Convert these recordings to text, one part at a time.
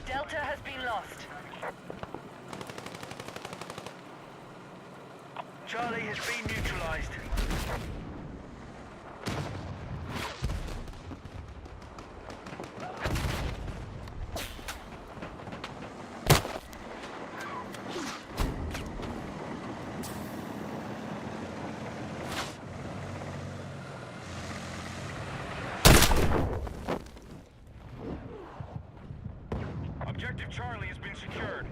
Delta has been lost. Charlie has been neutralized. Objective Charlie has been secured.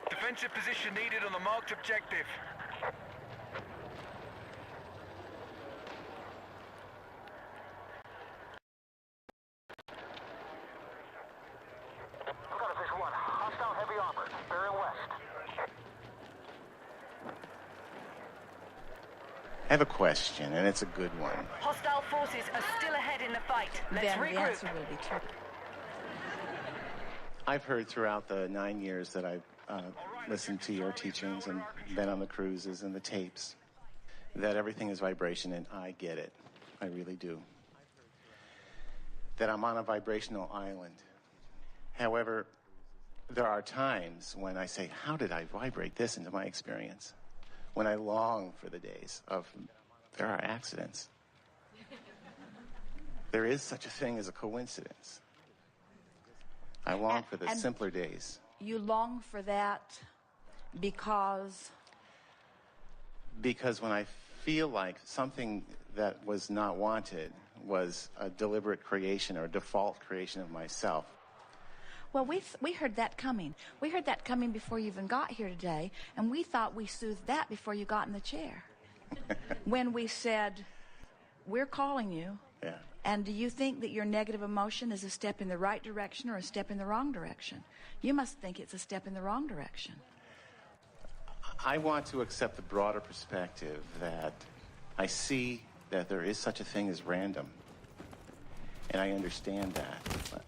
Defensive position needed on the marked objective. Scottish 1, hostile heavy armor, bearing west. I have a question, and it's a good one. Hostile forces are still ahead in the fight. Let's Then the regroup. answer will be true. I've heard throughout the 9 years that I've listened to your teachings and been on the cruises and the tapes that everything is vibration, and I get it. I really do. That I'm on a vibrational island. However, there are times when I say, how did I vibrate this into my experience? when I long for the days of there are accidents. There is such a thing as a coincidence. I long for the simpler days. You long for that because when I feel like something that was not wanted was a deliberate creation or default creation of myself. Well, we heard that coming. We heard that coming before you even got here today, and we thought we soothed that before you got in the chair. When we said, we're calling you, Yeah. and do you think that your negative emotion is a step in the right direction or a step in the wrong direction? You must think it's a step in the wrong direction. I want to accept the broader perspective that I see that there is such a thing as random, and I understand that.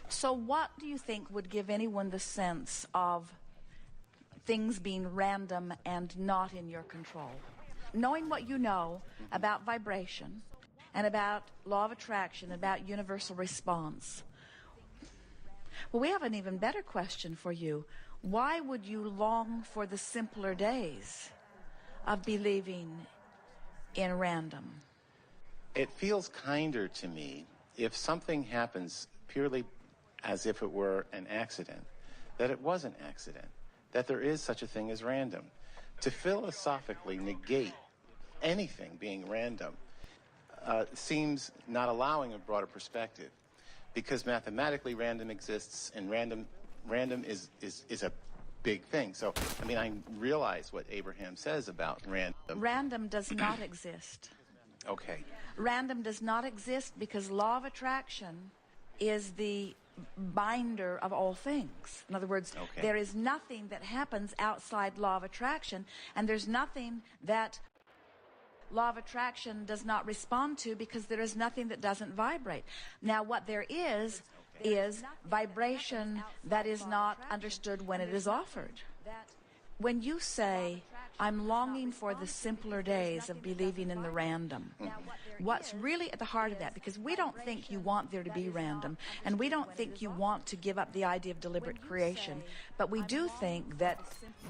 So what do you think would give anyone the sense of things being random and not in your control? Knowing what you know about vibration and about law of attraction, about universal response. Well, we have an even better question for you. Why would you long for the simpler days of believing in random? It feels kinder to me if something happens purely as if it were an accident, that it was an accident, that there is such a thing as random. To philosophically negate anything being random seems not allowing a broader perspective, because mathematically random exists, and random is a big thing. So, I mean, I realize what Abraham says about random. Random does not exist. Okay. Random does not exist because law of attraction is the binder of all things. In other words, Okay. There is nothing that happens outside law of attraction, and there's nothing that law of attraction does not respond to, because there is nothing that doesn't vibrate. Now, what there is vibration that is not understood when it is offered. When you say, I'm longing for the simpler days of believing in the random, what's really at the heart of that, because we don't think you want there to be random, and we don't think you want to give up the idea of deliberate creation, but we do think that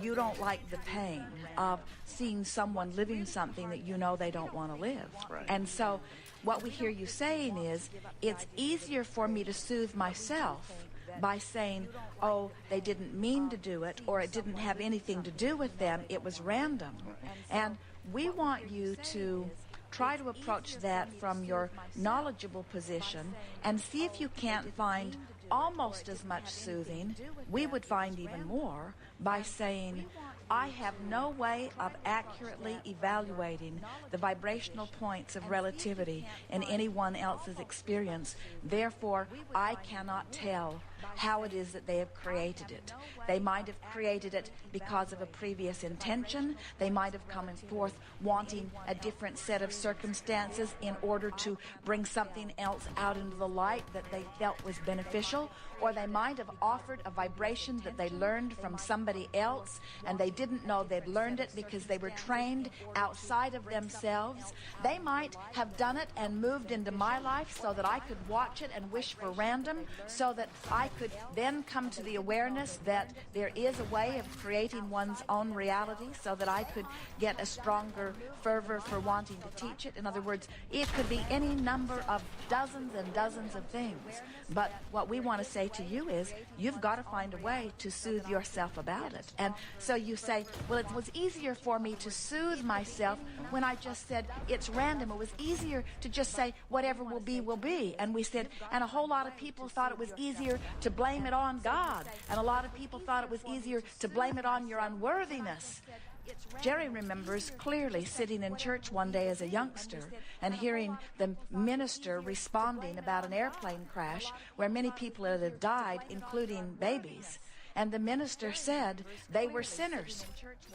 you don't like the pain of seeing someone living something that you know they don't want to live. Right. And so what we hear you saying is, it's easier for me to soothe myself by saying, oh, they didn't mean to do it, or it didn't have anything to do with them, it was random. And we want you to try to approach that from your knowledgeable position and see if you can't find almost as much soothing, we would find even more, by saying, I have no way of accurately evaluating the vibrational points of relativity in anyone else's experience. Therefore, I cannot tell how it is that they have created it. They might have created it because of a previous intention. They might have come forth wanting a different set of circumstances in order to bring something else out into the light that they felt was beneficial. Or they might have offered a vibration that they learned from somebody else, and they didn't know they'd learned it because they were trained outside of themselves. They might have done it and moved into my life so that I could watch it and wish for random, so that I could then come to the awareness that there is a way of creating one's own reality, so that I could get a stronger fervor for wanting to teach it. In other words, it could be any number of dozens and dozens of things. But what we want to say to you is, you've got to find a way to soothe yourself about it. And so you say, well, it was easier for me to soothe myself when I just said it's random. It was easier to just say whatever will be, will be. And we said, and a whole lot of people thought it was easier to blame it on God. And a lot of people thought it was easier to blame it on your unworthiness. Jerry remembers clearly sitting in church one day as a youngster and hearing the minister responding about an airplane crash where many people had died, including babies. And the minister said they were sinners,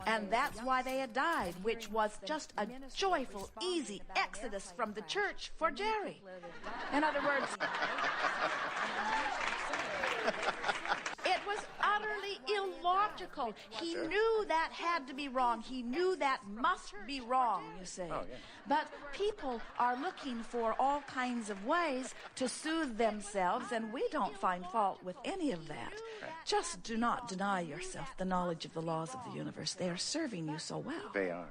and that's why they had died, which was just a joyful, easy exodus from the church for Jerry. In other words, it was utterly illogical logical. He knew that had to be wrong. He knew that must be wrong, you see. Oh, yeah. But people are looking for all kinds of ways to soothe themselves, and we don't find fault with any of that. Just do not deny yourself the knowledge of the laws of the universe. They are serving you so well. They are.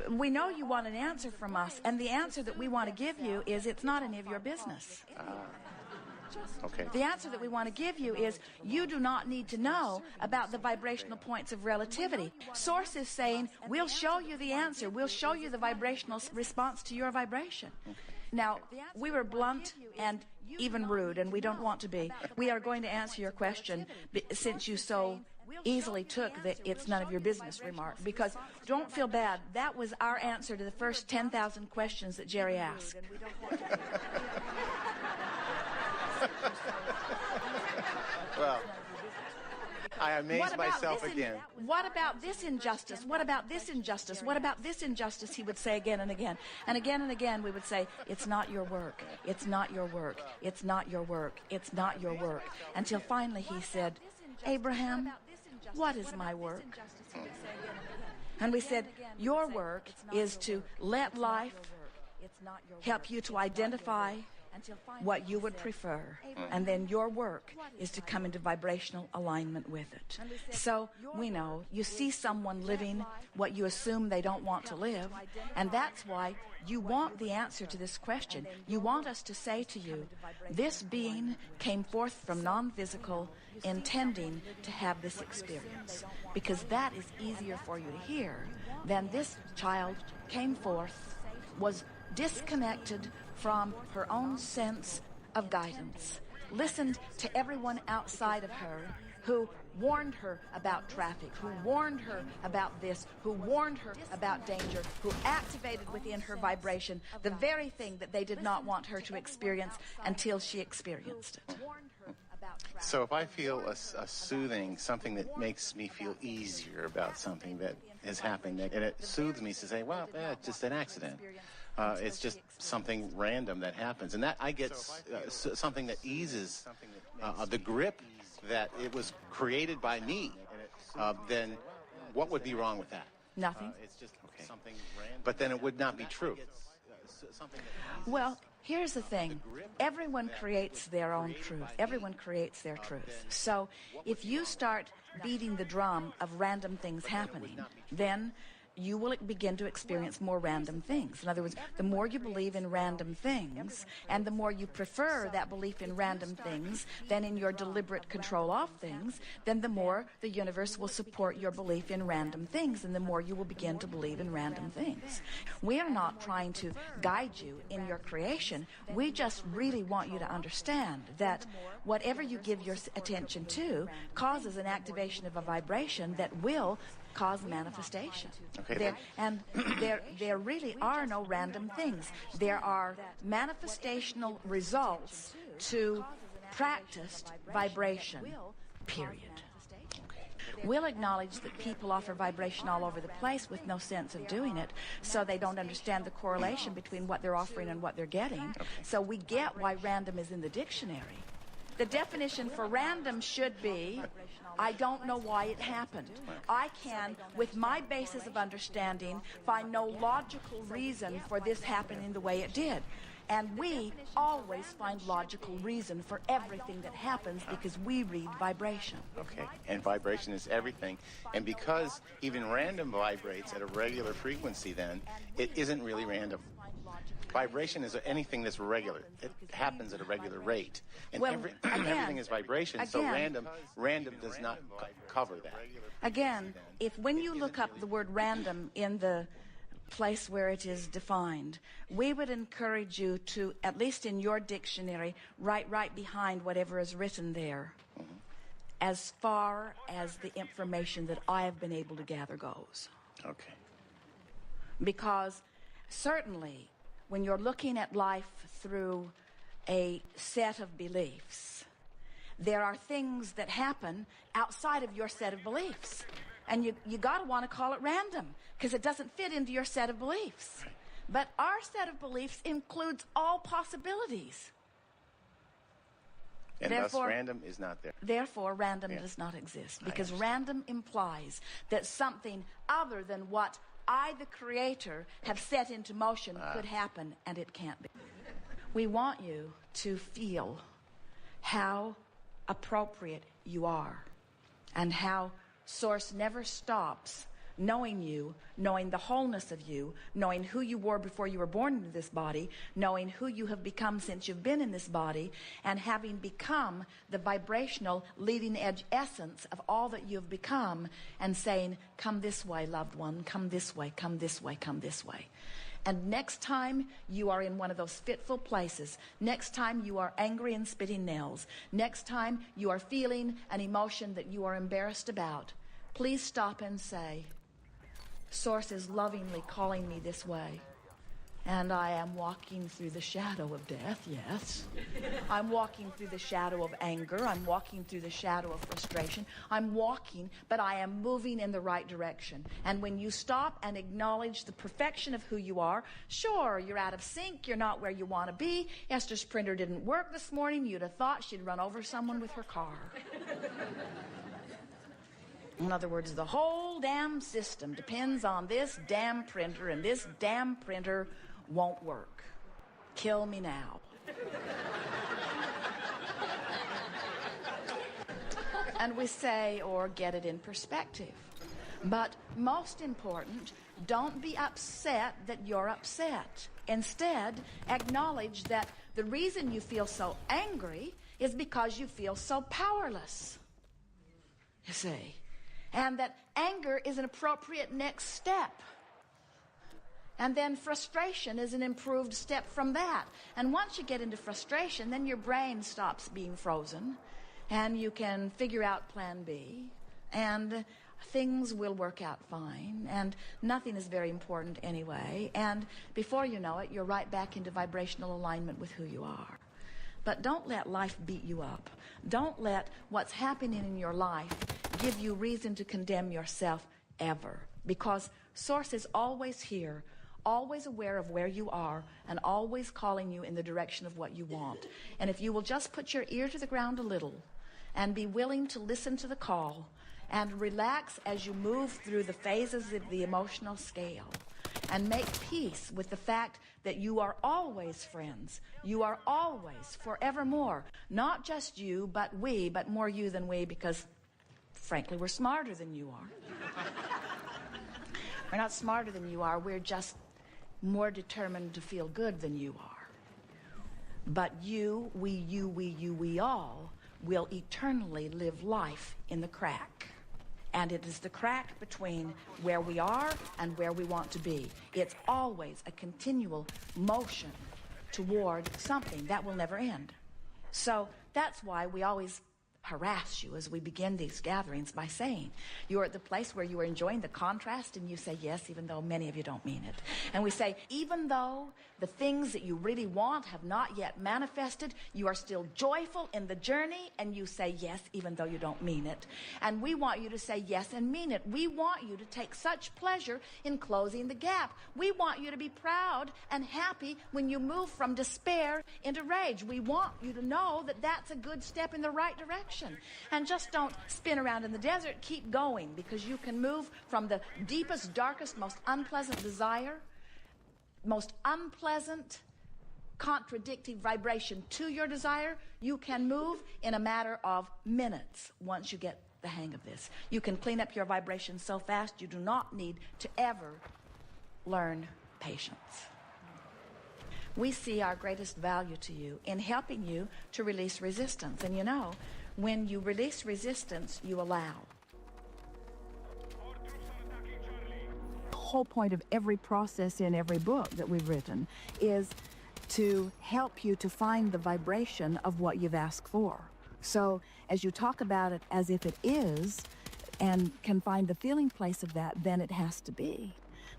We know you want an answer from us, and the answer that we want to give you is it's not any of your business. Okay. The answer that we want to give you is you do not need to know about the vibrational points of relativity. Source is saying, we'll show you the answer. We'll show you the vibrational response to your vibration. Now, we were blunt and even rude, and we don't want to be. We are going to answer your question since you so easily took the it's none of your business remark, because don't feel bad. That was our answer to the first 10,000 questions that Jerry asked. Well, I amaze What about myself this again. What about this injustice? What about this injustice? What about this injustice? He would say again and again. And again and again we would say, it's not your work. It's not your work. It's not your work. It's not your work. Until finally he said, Abraham, what is my work? And we said, your work is to let life help you to identify what you would prefer, and then your work is to come into vibrational alignment with it. So we know you see someone living what you assume they don't want to live, and that's why you want the answer to this question. You want us to say to you, this being came forth from non-physical, intending to have this experience, because that is easier for you to hear than this child came forth, was disconnected from her own sense of guidance, listened to everyone outside of her who warned her about traffic, who warned her about this, who warned her about danger, who activated within her vibration the very thing that they did not want her to experience until she experienced it. So if I feel a soothing, something that makes me feel easier about something that has happened, and it soothes me to say, well, it's just an accident. It's just something random that happens. And that I get something that eases the grip that it was created by me. Then what would be wrong with that? Nothing. It's just something random. But then it would not be true. Well, here's the thing. Everyone creates their own truth. Everyone creates their truth. So if you start beating the drum of random things happening, then you will begin to experience more random things. In other words, the more you believe in random things, and the more you prefer that belief in random things than in your deliberate control of things, then the more the universe will support your belief in random things, and the more you will begin to believe in random things. We are not trying to guide you in your creation. We just really want you to understand that whatever you give your attention to causes an activation of a vibration that will cause manifestation. Okay. There really are no random things. There are manifestational results to practiced vibration, period. We'll acknowledge that people offer vibration all over the place with no sense of doing it, so they don't understand the correlation between what they're offering and what they're getting. So we get why random is in the dictionary. The definition for random should be, I don't know why it happened. I can, with my basis of understanding, find no logical reason for this happening the way it did. And we always find logical reason for everything that happens because we read vibration. Okay, and vibration is everything. And because even random vibrates at a regular frequency, then it isn't really random. Vibration is anything that's regular. It happens at a regular rate. And Well, everything is vibration, so again, random does not cover that. Again, if when you look up the word random in the place where it is defined, we would encourage you to, at least in your dictionary, write right behind whatever is written there, as far as the information that I have been able to gather goes. Okay. Because certainly when you're looking at life through a set of beliefs, there are things that happen outside of your set of beliefs. And you got to want to call it random because it doesn't fit into your set of beliefs. But our set of beliefs includes all possibilities. And Therefore- thus random is not there. Therefore, random Yeah. does not exist, I because understand. random implies that something other than what I, the creator, have set into motion could happen, and it can't be. We want you to feel how appropriate you are and how Source never stops knowing you, knowing the wholeness of you, knowing who you were before you were born into this body, knowing who you have become since you've been in this body, and having become the vibrational leading edge essence of all that you've become, and saying, come this way, loved one, come this way, come this way, come this way. And next time you are in one of those fitful places, next time you are angry and spitting nails, next time you are feeling an emotion that you are embarrassed about, please stop and say, Source is lovingly calling me this way. And I am walking through the shadow of death, yes. I'm walking through the shadow of anger. I'm walking through the shadow of frustration. I'm walking, but I am moving in the right direction. And when you stop and acknowledge the perfection of who you are, sure, you're out of sync. You're not where you want to be. Esther's printer didn't work this morning. You'd have thought she'd run over someone with her car. In other words, the whole damn system depends on this damn printer, and this damn printer won't work. Kill me now. And we say, or get it in perspective. But most important, don't be upset that you're upset. Instead, acknowledge that the reason you feel so angry is because you feel so powerless. You see? And that anger is an appropriate next step. And then frustration is an improved step from that. And once you get into frustration, then your brain stops being frozen, and you can figure out plan B, and things will work out fine, and nothing is very important anyway. And before you know it, you're right back into vibrational alignment with who you are. But don't let life beat you up. Don't let what's happening in your life give you reason to condemn yourself ever. Because Source is always here, always aware of where you are, and always calling you in the direction of what you want. And if you will just put your ear to the ground a little and be willing to listen to the call and relax as you move through the phases of the emotional scale, and make peace with the fact that you are always friends. You are always, forevermore. Not just you, but we, but more you than we, because, frankly, we're smarter than you are. We're not smarter than you are. We're just more determined to feel good than you are. But you, we all will eternally live life in the crack. And it is the crack between where we are and where we want to be. It's always a continual motion toward something that will never end. So that's why we always harass you as we begin these gatherings by saying, you're at the place where you are enjoying the contrast, and you say yes, even though many of you don't mean it. And we say, even though the things that you really want have not yet manifested, you are still joyful in the journey, and you say yes, even though you don't mean it. And we want you to say yes and mean it. We want you to take such pleasure in closing the gap. We want you to be proud and happy when you move from despair into rage. We want you to know that that's a good step in the right direction. And just don't spin around in the desert. Keep going, because you can move from the deepest, darkest, most unpleasant desire, most unpleasant, contradicting vibration to your desire. You can move in a matter of minutes once you get the hang of this. You can clean up your vibration so fast you do not need to ever learn patience. We see our greatest value to you in helping you to release resistance. And you know, when you release resistance, you allow. The whole point of every process in every book that we've written is to help you to find the vibration of what you've asked for. So as you talk about it as if it is, and can find the feeling place of that, then it has to be.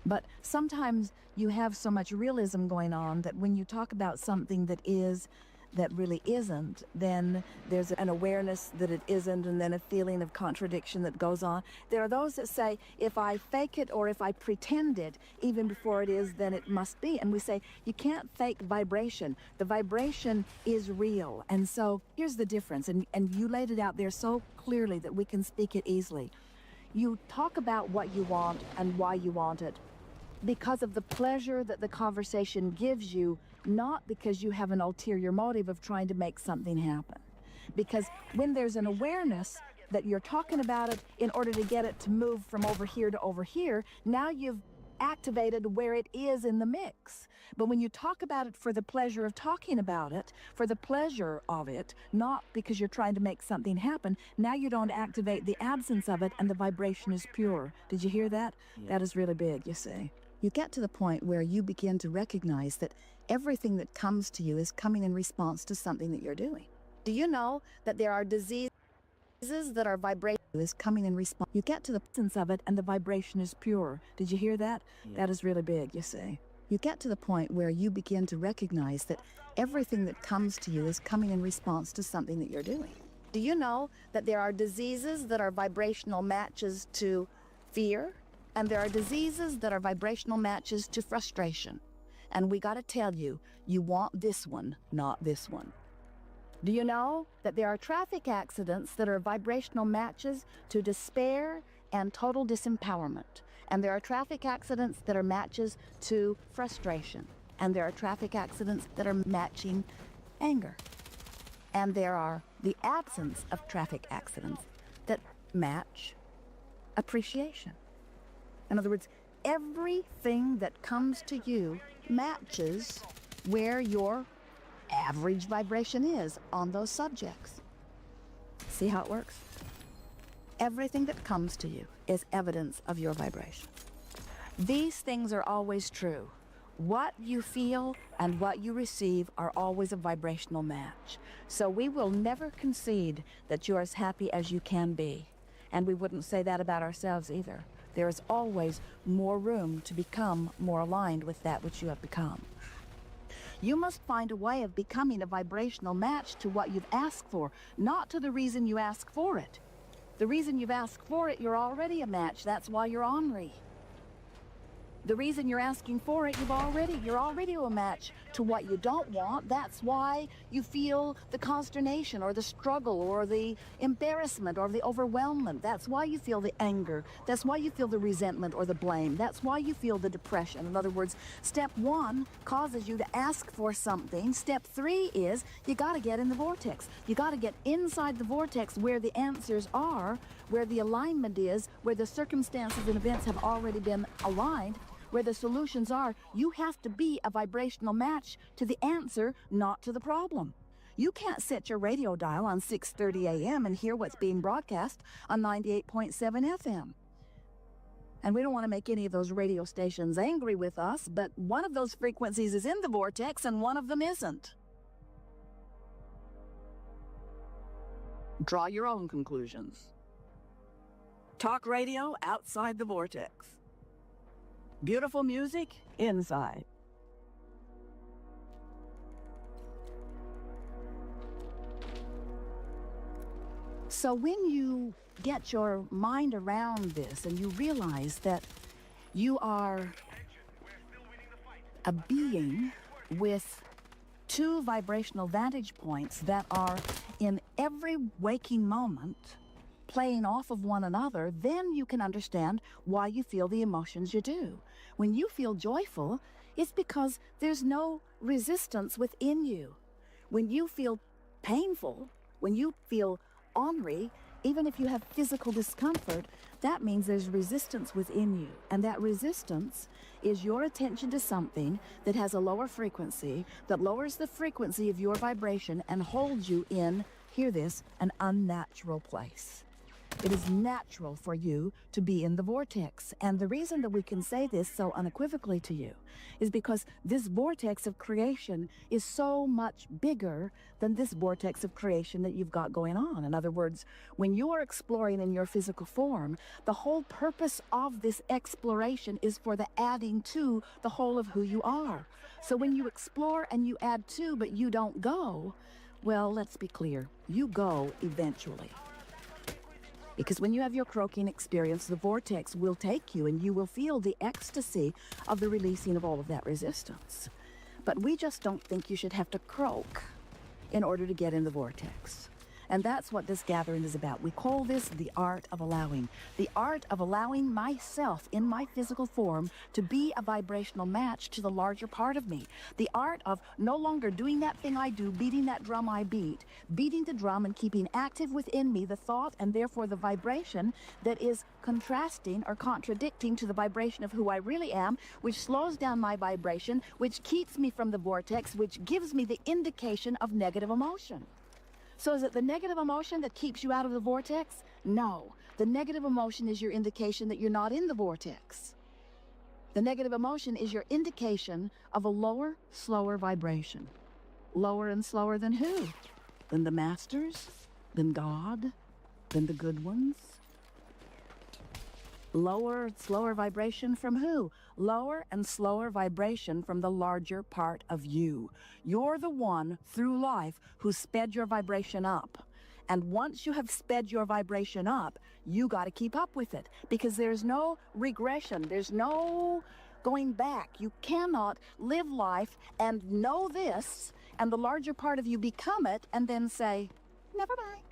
But sometimes you have so much realism going on that when you talk about something that is that really isn't, then there's an awareness that it isn't, and then a feeling of contradiction that goes on. There are those that say, if I fake it or if I pretend it, even before it is, then it must be. And we say, you can't fake vibration. The vibration is real. And so here's the difference, and you laid it out there so clearly that we can speak it easily. You talk about what you want and why you want it because of the pleasure that the conversation gives you, not because you have an ulterior motive of trying to make something happen. Because when there's an awareness that you're talking about it in order to get it to move from over here to over here, now you've activated where it is in the mix. But when you talk about it for the pleasure of talking about it, for the pleasure of it, not because you're trying to make something happen, now you don't activate the absence of it and the vibration is pure. Did you hear that? Yeah. That is really big, you see. You get to the point where you begin to recognize that everything that comes to you is coming in response to something that you're doing. Do you know that there are diseases that are vibration is coming in response? You get to the essence of it and the vibration is pure. Did you hear that? Yeah. That is really big, you see. You get to the point where you begin to recognize that everything that comes to you is coming in response to something that you're doing. Do you know that there are diseases that are vibrational matches to fear? And there are diseases that are vibrational matches to frustration. And we got to tell you, you want this one, not this one. Do you know that there are traffic accidents that are vibrational matches to despair and total disempowerment? And there are traffic accidents that are matches to frustration. And there are traffic accidents that are matching anger. And there are the absence of traffic accidents that match appreciation. In other words, everything that comes to you matches where your average vibration is on those subjects. See how it works? Everything that comes to you is evidence of your vibration. These things are always true. What you feel and what you receive are always a vibrational match. So we will never concede that you're as happy as you can be. And we wouldn't say that about ourselves either. There is always more room to become more aligned with that which you have become. You must find a way of becoming a vibrational match to what you've asked for, not to the reason you ask for it. The reason you've asked for it, you're already a match. That's why you're ornery. The reason you're asking for it, you're already a match to what you don't want. That's why you feel the consternation or the struggle or the embarrassment or the overwhelmment. That's why you feel the anger. That's why you feel the resentment or the blame. That's why you feel the depression. In other words, step 1 causes you to ask for something. Step 3 is you got to get in the vortex. You got to get inside the vortex where the answers are, where the alignment is, where the circumstances and events have already been aligned, where the solutions are. You have to be a vibrational match to the answer, not to the problem. You can't set your radio dial on 6:30 a.m. and hear what's being broadcast on 98.7 FM. And we don't want to make any of those radio stations angry with us, but one of those frequencies is in the vortex and one of them isn't. Draw your own conclusions. Talk radio outside the vortex. Beautiful music inside. So when you get your mind around this and you realize that you are a being with 2 vibrational vantage points that are in every waking moment playing off of one another, then you can understand why you feel the emotions you do. When you feel joyful, it's because there's no resistance within you. When you feel painful, when you feel ornery, even if you have physical discomfort, that means there's resistance within you. And that resistance is your attention to something that has a lower frequency, that lowers the frequency of your vibration and holds you in, hear this, an unnatural place. It is natural for you to be in the vortex. And the reason that we can say this so unequivocally to you is because this vortex of creation is so much bigger than this vortex of creation that you've got going on. In other words, when you are exploring in your physical form, the whole purpose of this exploration is for the adding to the whole of who you are. So when you explore and you add to, but you don't go, well, let's be clear, you go eventually. Because when you have your croaking experience, the vortex will take you and you will feel the ecstasy of the releasing of all of that resistance. But we just don't think you should have to croak in order to get in the vortex. And that's what this gathering is about. We call this the art of allowing. The art of allowing myself in my physical form to be a vibrational match to the larger part of me. The art of no longer doing that thing I do, beating that drum I beat, beating the drum and keeping active within me the thought and therefore the vibration that is contrasting or contradicting to the vibration of who I really am, which slows down my vibration, which keeps me from the vortex, which gives me the indication of negative emotion. So is it the negative emotion that keeps you out of the vortex? No. The negative emotion is your indication that you're not in the vortex. The negative emotion is your indication of a lower, slower vibration. Lower and slower than who? Than the masters? Than God? Than the good ones? Lower, slower vibration from who? Lower and slower vibration from the larger part of you. You're the one through life who sped your vibration up. And once you have sped your vibration up, you got to keep up with it because there's no regression. There's no going back. You cannot live life and know this and the larger part of you become it and then say, never mind.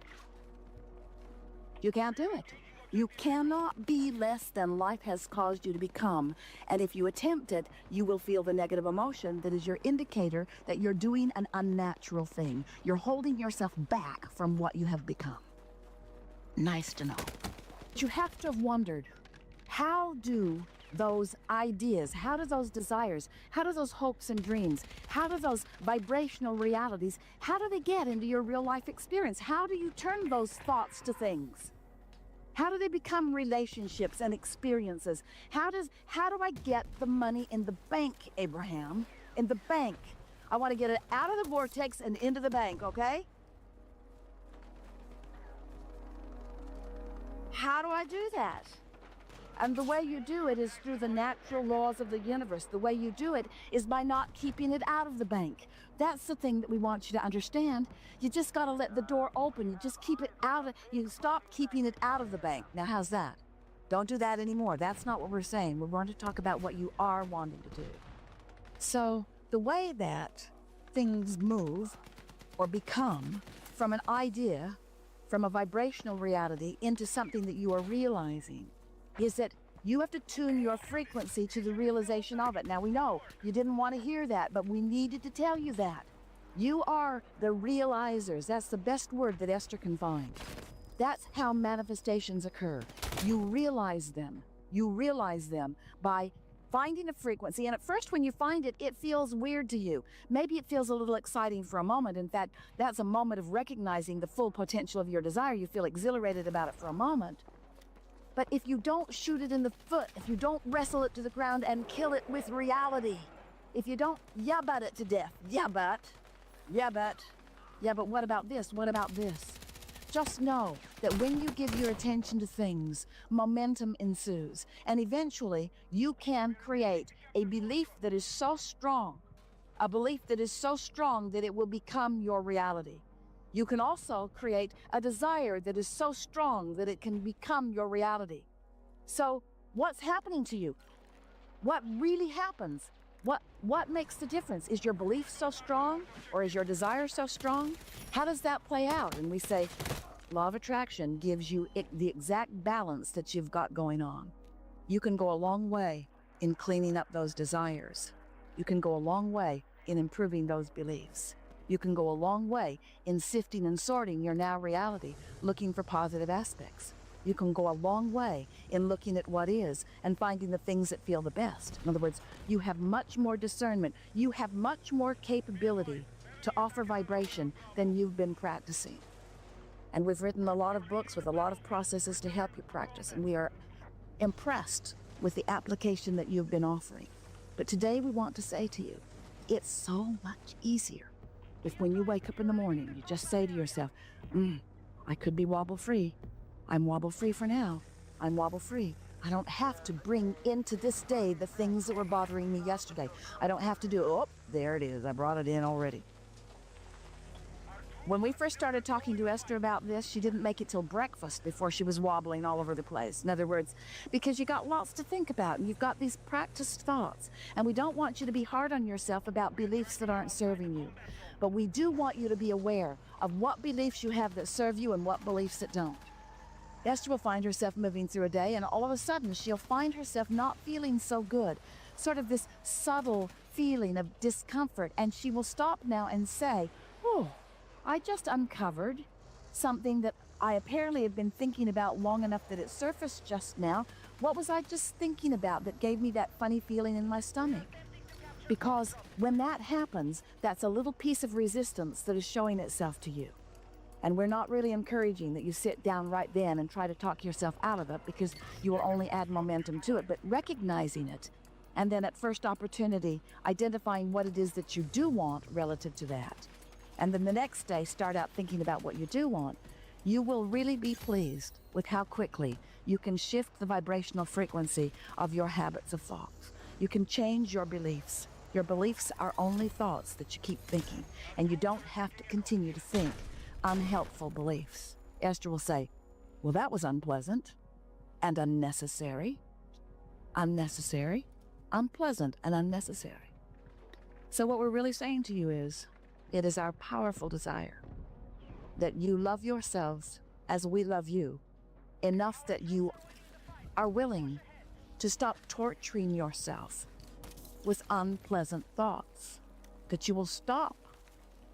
You can't do it. You cannot be less than life has caused you to become. And if you attempt it, you will feel the negative emotion that is your indicator that you're doing an unnatural thing. You're holding yourself back from what you have become. Nice to know. But you have to have wondered, how do those ideas, how do those desires, how do those hopes and dreams, how do those vibrational realities, how do they get into your real life experience? How do you turn those thoughts to things? How do they become relationships and experiences? How do I get the money in the bank, Abraham? In the bank. I want to get it out of the vortex and into the bank, okay? How do I do that? And the way you do it is through the natural laws of the universe. The way you do it is by not keeping it out of the bank. That's the thing that we want you to understand. You just got to let the door open. You just keep it out of, you stop keeping it out of the bank. Now, how's that? Don't do that anymore. That's not what we're saying. We're going to talk about what you are wanting to do. So the way that things move or become from an idea, from a vibrational reality into something that you are realizing is that you have to tune your frequency to the realization of it. Now, we know you didn't want to hear that, but we needed to tell you that. You are the realizers. That's the best word that Esther can find. That's how manifestations occur. You realize them. You realize them by finding a frequency. And at first, when you find it, it feels weird to you. Maybe it feels a little exciting for a moment. In fact, that's a moment of recognizing the full potential of your desire. You feel exhilarated about it for a moment. But if you don't shoot it in the foot, if you don't wrestle it to the ground and kill it with reality, if you don't yabbat it to death, yabbat, yeah, but what about this? What about this? Just know that when you give your attention to things, momentum ensues. And eventually, you can create a belief that is so strong, a belief that is so strong that it will become your reality. You can also create a desire that is so strong that it can become your reality. So what's happening to you? What really happens? What makes the difference? Is your belief so strong or is your desire so strong? How does that play out? And we say, law of attraction gives you the exact balance that you've got going on. You can go a long way in cleaning up those desires. You can go a long way in improving those beliefs. You can go a long way in sifting and sorting your now reality, looking for positive aspects. You can go a long way in looking at what is and finding the things that feel the best. In other words, you have much more discernment. You have much more capability to offer vibration than you've been practicing. And we've written a lot of books with a lot of processes to help you practice. And we are impressed with the application that you've been offering. But today we want to say to you, it's so much easier if when you wake up in the morning, you just say to yourself, I could be wobble-free. I'm wobble-free for now. I'm wobble-free. I don't have to bring into this day the things that were bothering me yesterday. I don't have to do, oh, there it is. I brought it in already. When we first started talking to Esther about this, she didn't make it till breakfast before she was wobbling all over the place. In other words, because you got lots to think about and you've got these practiced thoughts. And we don't want you to be hard on yourself about beliefs that aren't serving you. But we do want you to be aware of what beliefs you have that serve you and what beliefs that don't. Esther will find herself moving through a day, and all of a sudden she'll find herself not feeling so good. Sort of this subtle feeling of discomfort. And she will stop now and say, oh, I just uncovered something that I apparently have been thinking about long enough that it surfaced just now. What was I just thinking about that gave me that funny feeling in my stomach? Because when that happens, that's a little piece of resistance that is showing itself to you. And we're not really encouraging that you sit down right then and try to talk yourself out of it, because you will only add momentum to it, but recognizing it, and then at first opportunity, identifying what it is that you do want relative to that. And then the next day, start out thinking about what you do want. You will really be pleased with how quickly you can shift the vibrational frequency of your habits of thoughts. You can change your beliefs. Your beliefs are only thoughts that you keep thinking, and you don't have to continue to think unhelpful beliefs. Esther will say, well, that was unpleasant and unnecessary, unpleasant and unnecessary. So what we're really saying to you is, it is our powerful desire that you love yourselves as we love you, enough that you are willing to stop torturing yourself with unpleasant thoughts, that you will stop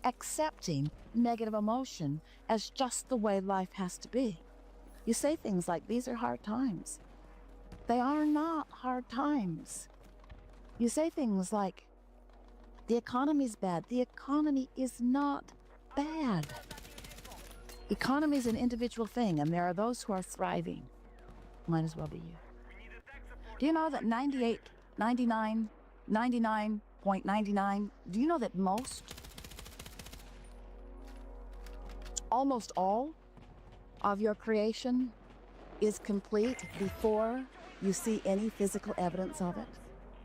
accepting negative emotion as just the way life has to be. You say things like, these are hard times. They are not hard times. You say things like, the economy's bad. The economy is not bad. Economy is an individual thing, and there are those who are thriving. Might as well be you. Do you know that 98, 99, 99.99, do you know that almost all of your creation is complete before you see any physical evidence of it?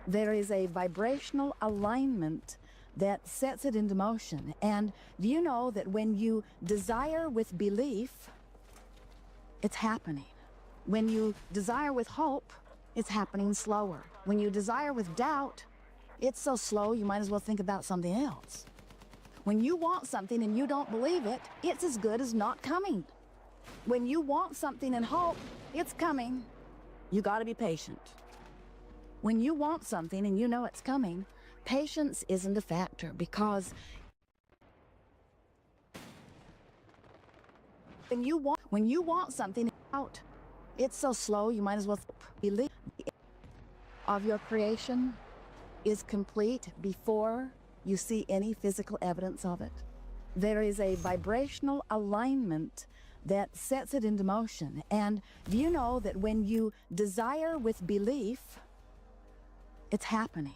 There is a vibrational alignment that sets it into motion. And do you know that when you desire with belief, it's happening? When you desire with hope, it's happening slower. When you desire with doubt, it's so slow you might as well think about something else. When you want something and you don't believe it, it's as good as not coming. When you want something and hope, it's coming. You got to be patient. When you want something and you know it's coming, patience isn't a factor, because when you want something out, it's so slow you might as well believe of your creation is complete before you see any physical evidence of it. There is a vibrational alignment that sets it into motion. And do you know that when you desire with belief, it's happening?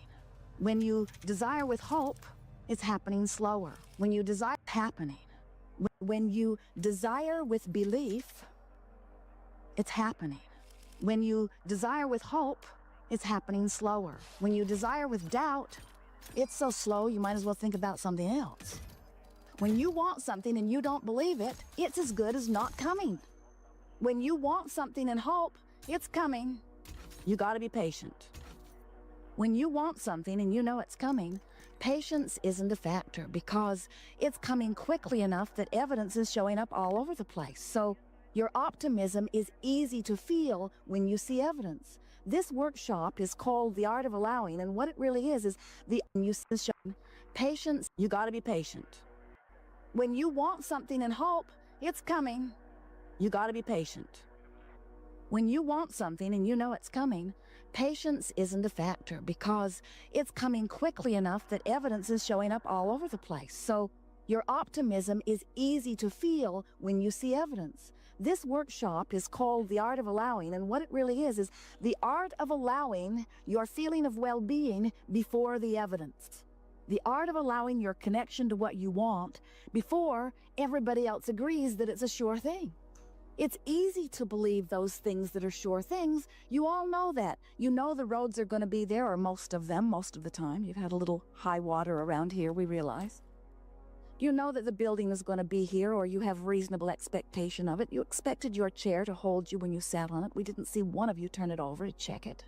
When you desire with hope, it's happening slower. When you desire, happening. When you desire with belief, it's happening. When you desire with hope, it's happening slower. When you desire with doubt, it's so slow you might as well think about something else. When you want something and you don't believe it, it's as good as not coming. When you want something and hope, it's coming. You got to be patient. When you want something and you know it's coming, patience isn't a factor, because it's coming quickly enough that evidence is showing up all over the place. So your optimism is easy to feel when you see evidence. This workshop is called The Art of Allowing, and what it really is the patience. You got to be patient. When you want something and hope, it's coming. You got to be patient. When you want something and you know it's coming, patience isn't a factor, because it's coming quickly enough that evidence is showing up all over the place. So Your optimism is easy to feel when you see evidence. This workshop is called The Art of Allowing, and what it really is the art of allowing your feeling of well-being before the evidence. The art of allowing your connection to what you want before everybody else agrees that it's a sure thing. It's easy to believe those things that are sure things. You all know that. You know the roads are going to be there, or most of them, most of the time. You've had a little high water around here, we realize. You know that the building is going to be here, or you have reasonable expectation of it. You expected your chair to hold you when you sat on it. We didn't see one of you turn it over to check it.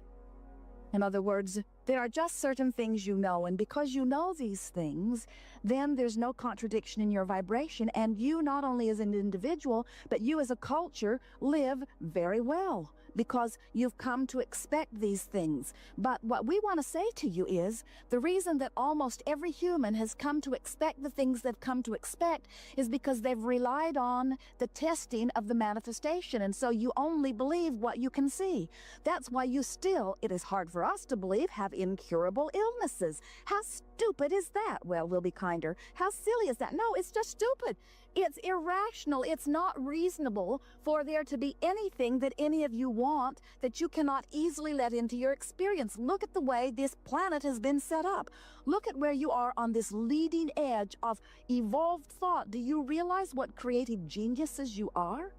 In other words, there are just certain things you know, and because you know these things, then there's no contradiction in your vibration, and you not only as an individual, but you as a culture live very well because you've come to expect these things. But what we want to say to you is the reason that almost every human has come to expect the things they've come to expect is because they've relied on the testing of the manifestation, and so you only believe what you can see. That's why you still, it is hard for us to believe, have incurable illnesses. How stupid is that? Well, we'll be kinder. How silly is that? No, it's just stupid. It's irrational. It's not reasonable for there to be anything that any of you want that you cannot easily let into your experience. Look at the way this planet has been set up. Look at where you are on this leading edge of evolved thought. Do you realize what creative geniuses you are?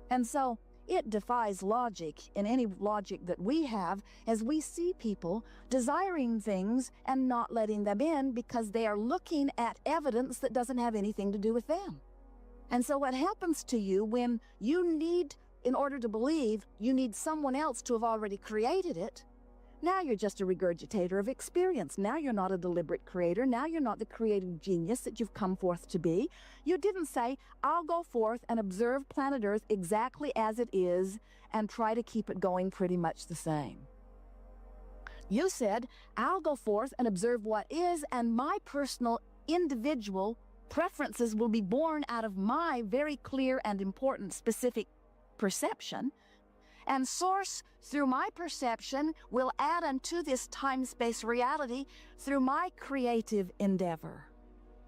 And so it defies logic, in any logic that we have, as we see people desiring things and not letting them in because they are looking at evidence that doesn't have anything to do with them. And so what happens to you when you need, in order to believe, you need someone else to have already created it? Now you're just a regurgitator of experience. Now you're not a deliberate creator. Now you're not the creative genius that you've come forth to be. You didn't say, I'll go forth and observe planet Earth exactly as it is and try to keep it going pretty much the same. You said, I'll go forth and observe what is, and my personal individual preferences will be born out of my very clear and important specific perception, and source through my perception will add unto this time-space reality through my creative endeavor,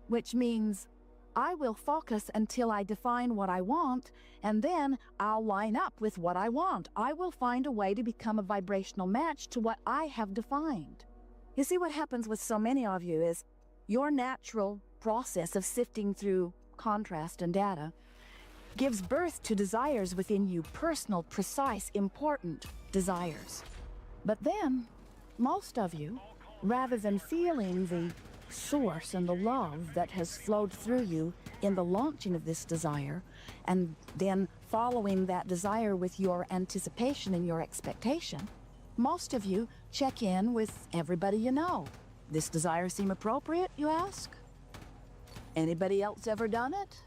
which means I will focus until I define what I want, and then I'll line up with what I want. I will find a way to become a vibrational match to what I have defined. You see, what happens with so many of you is your natural process of sifting through contrast and data gives birth to desires within you, personal, precise, important desires. But then, most of you, rather than feeling the source and the love that has flowed through you in the launching of this desire, and then following that desire with your anticipation and your expectation, most of you check in with everybody you know. This desire seem appropriate, you ask? Anybody else ever done it?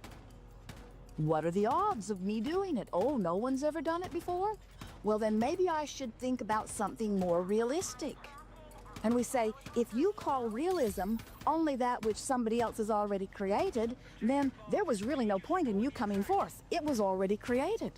What are the odds of me doing it? Oh, no one's ever done it before? Well, then maybe I should think about something more realistic. And we say, if you call realism only that which somebody else has already created, then there was really no point in you coming forth. It was already created.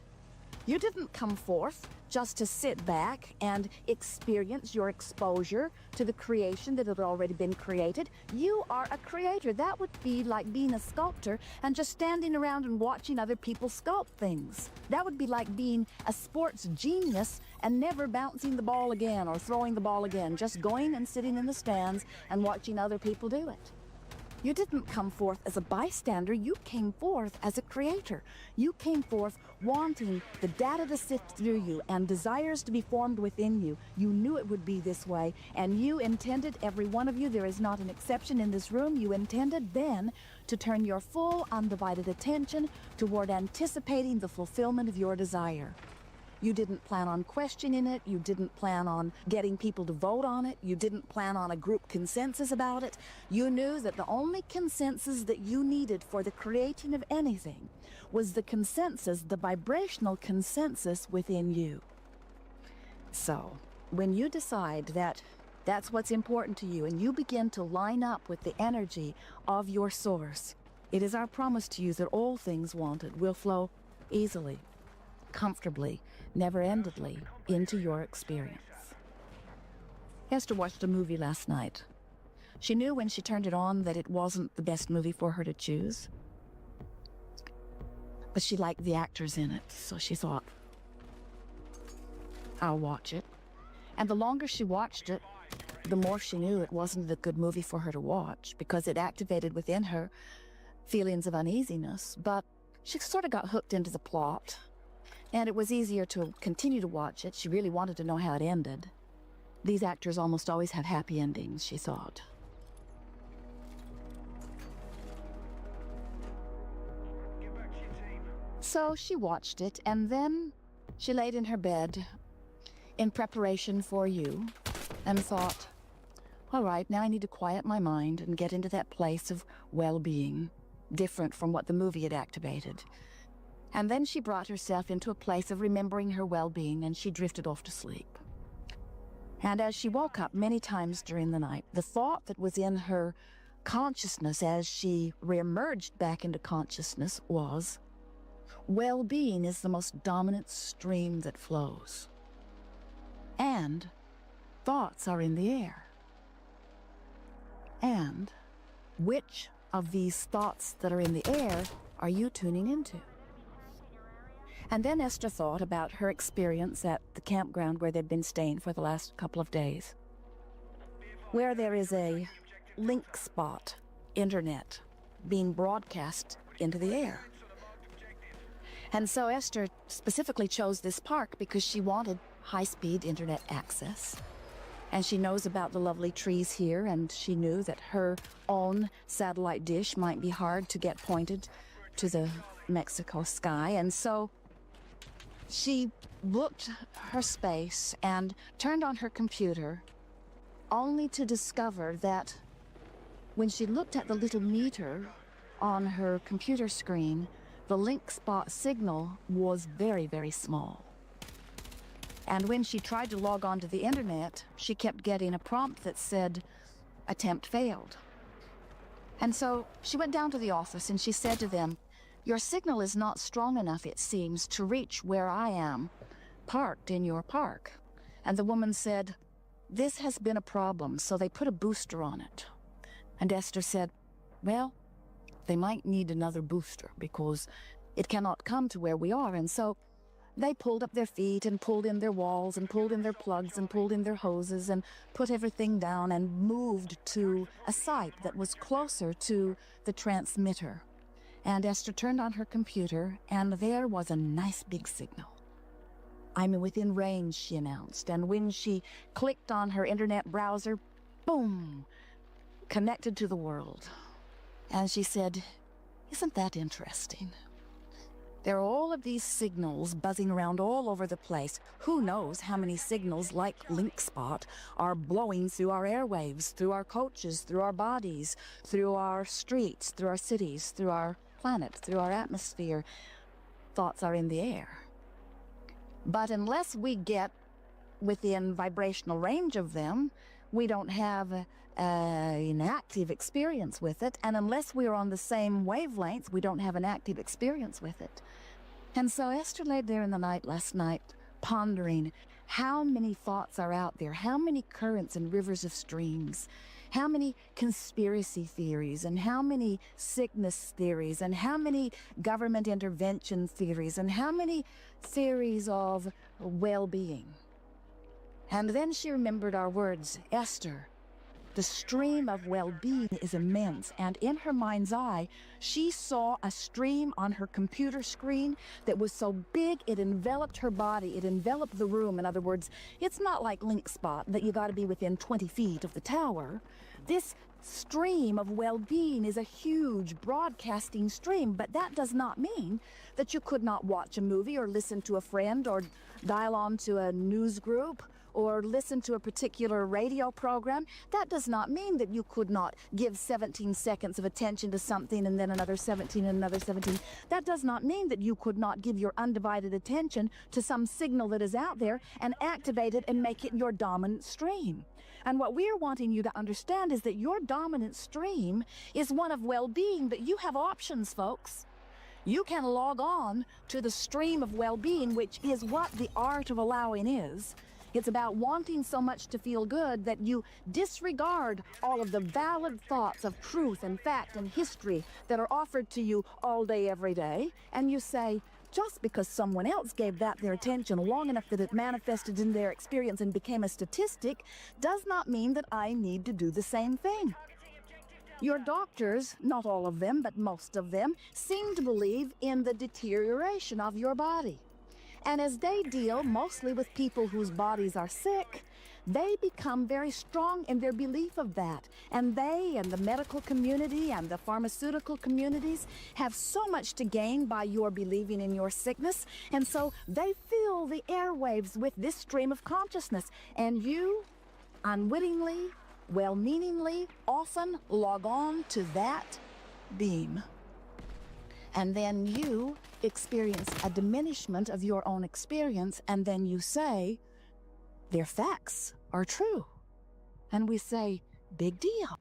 You didn't come forth just to sit back and experience your exposure to the creation that had already been created. You are a creator. That would be like being a sculptor and just standing around and watching other people sculpt things. That would be like being a sports genius and never bouncing the ball again or throwing the ball again, just going and sitting in the stands and watching other people do it. You didn't come forth as a bystander, you came forth as a creator. You came forth wanting the data to sift through you and desires to be formed within you. You knew it would be this way, and you intended, every one of you, there is not an exception in this room, you intended then to turn your full, undivided attention toward anticipating the fulfillment of your desire. You didn't plan on questioning it. You didn't plan on getting people to vote on it. You didn't plan on a group consensus about it. You knew that the only consensus that you needed for the creating of anything was the consensus, the vibrational consensus within you. So, when you decide that that's what's important to you and you begin to line up with the energy of your source, it is our promise to you that all things wanted will flow easily, comfortably, never-endedly into your experience. Hester watched a movie last night. She knew when she turned it on that it wasn't the best movie for her to choose. But she liked the actors in it, so she thought, I'll watch it. And the longer she watched it, the more she knew it wasn't a good movie for her to watch, because it activated within her feelings of uneasiness. But she sort of got hooked into the plot, and it was easier to continue to watch it. She really wanted to know how it ended. These actors almost always have happy endings, she thought. So she watched it, and then she laid in her bed in preparation for you and thought, all right, now I need to quiet my mind and get into that place of well-being, different from what the movie had activated. And then she brought herself into a place of remembering her well-being, and she drifted off to sleep. And as she woke up many times during the night, the thought that was in her consciousness as she reemerged back into consciousness was, well-being is the most dominant stream that flows. And thoughts are in the air. And which of these thoughts that are in the air are you tuning into? And then Esther thought about her experience at the campground where they'd been staying for the last couple of days, where there is a link spot internet being broadcast into the air. And so Esther specifically chose this park because she wanted high-speed internet access. And she knows about the lovely trees here, and she knew that her own satellite dish might be hard to get pointed to the Mexico sky. And so she booked her space and turned on her computer, only to discover that when she looked at the little meter on her computer screen, the link spot signal was very, very small. And when she tried to log on to the internet, she kept getting a prompt that said, attempt failed. And so she went down to the office and she said to them, your signal is not strong enough, it seems, to reach where I am, parked in your park. And the woman said, this has been a problem, so they put a booster on it. And Esther said, well, they might need another booster because it cannot come to where we are. And so they pulled up their feet and pulled in their walls and pulled in their plugs and pulled in their hoses and put everything down and moved to a site that was closer to the transmitter. And Esther turned on her computer, and there was a nice big signal. I'm within range, she announced. And when she clicked on her internet browser, boom, connected to the world. And she said, isn't that interesting? There are all of these signals buzzing around all over the place. Who knows how many signals like LinkSpot are blowing through our airwaves, through our coaches, through our bodies, through our streets, through our cities, through our planet, through our atmosphere. Thoughts are in the air. But unless we get within vibrational range of them, we don't have an active experience with it. And unless we are on the same wavelength, we don't have an active experience with it. And so Esther laid there in the night last night, pondering how many thoughts are out there, how many currents and rivers of streams, how many conspiracy theories, and how many sickness theories, and how many government intervention theories, and how many theories of well-being. And then she remembered our words, Esther, the stream of well-being is immense. And in her mind's eye, she saw a stream on her computer screen that was so big it enveloped her body, it enveloped the room. In other words, it's not like LinkSpot that you got to be within 20 feet of the tower. This stream of well-being is a huge broadcasting stream, but that does not mean that you could not watch a movie or listen to a friend or dial on to a news group or listen to a particular radio program. That does not mean that you could not give 17 seconds of attention to something and then another 17 and another 17. That does not mean that you could not give your undivided attention to some signal that is out there and activate it and make it your dominant stream. And what we are wanting you to understand is that your dominant stream is one of well-being, but you have options, folks. You can log on to the stream of well-being, which is what the art of allowing is. It's about wanting so much to feel good that you disregard all of the valid thoughts of truth and fact and history that are offered to you all day, every day, and you say, just because someone else gave that their attention long enough that it manifested in their experience and became a statistic, does not mean that I need to do the same thing. Your doctors, not all of them, but most of them, seem to believe in the deterioration of your body. And as they deal mostly with people whose bodies are sick, they become very strong in their belief of that. And they and the medical community and the pharmaceutical communities have so much to gain by your believing in your sickness. And so they fill the airwaves with this stream of consciousness. And you, unwittingly, well-meaningly, often log on to that beam. And then you experience a diminishment of your own experience, and then you say, their facts are true. And we say, big deal.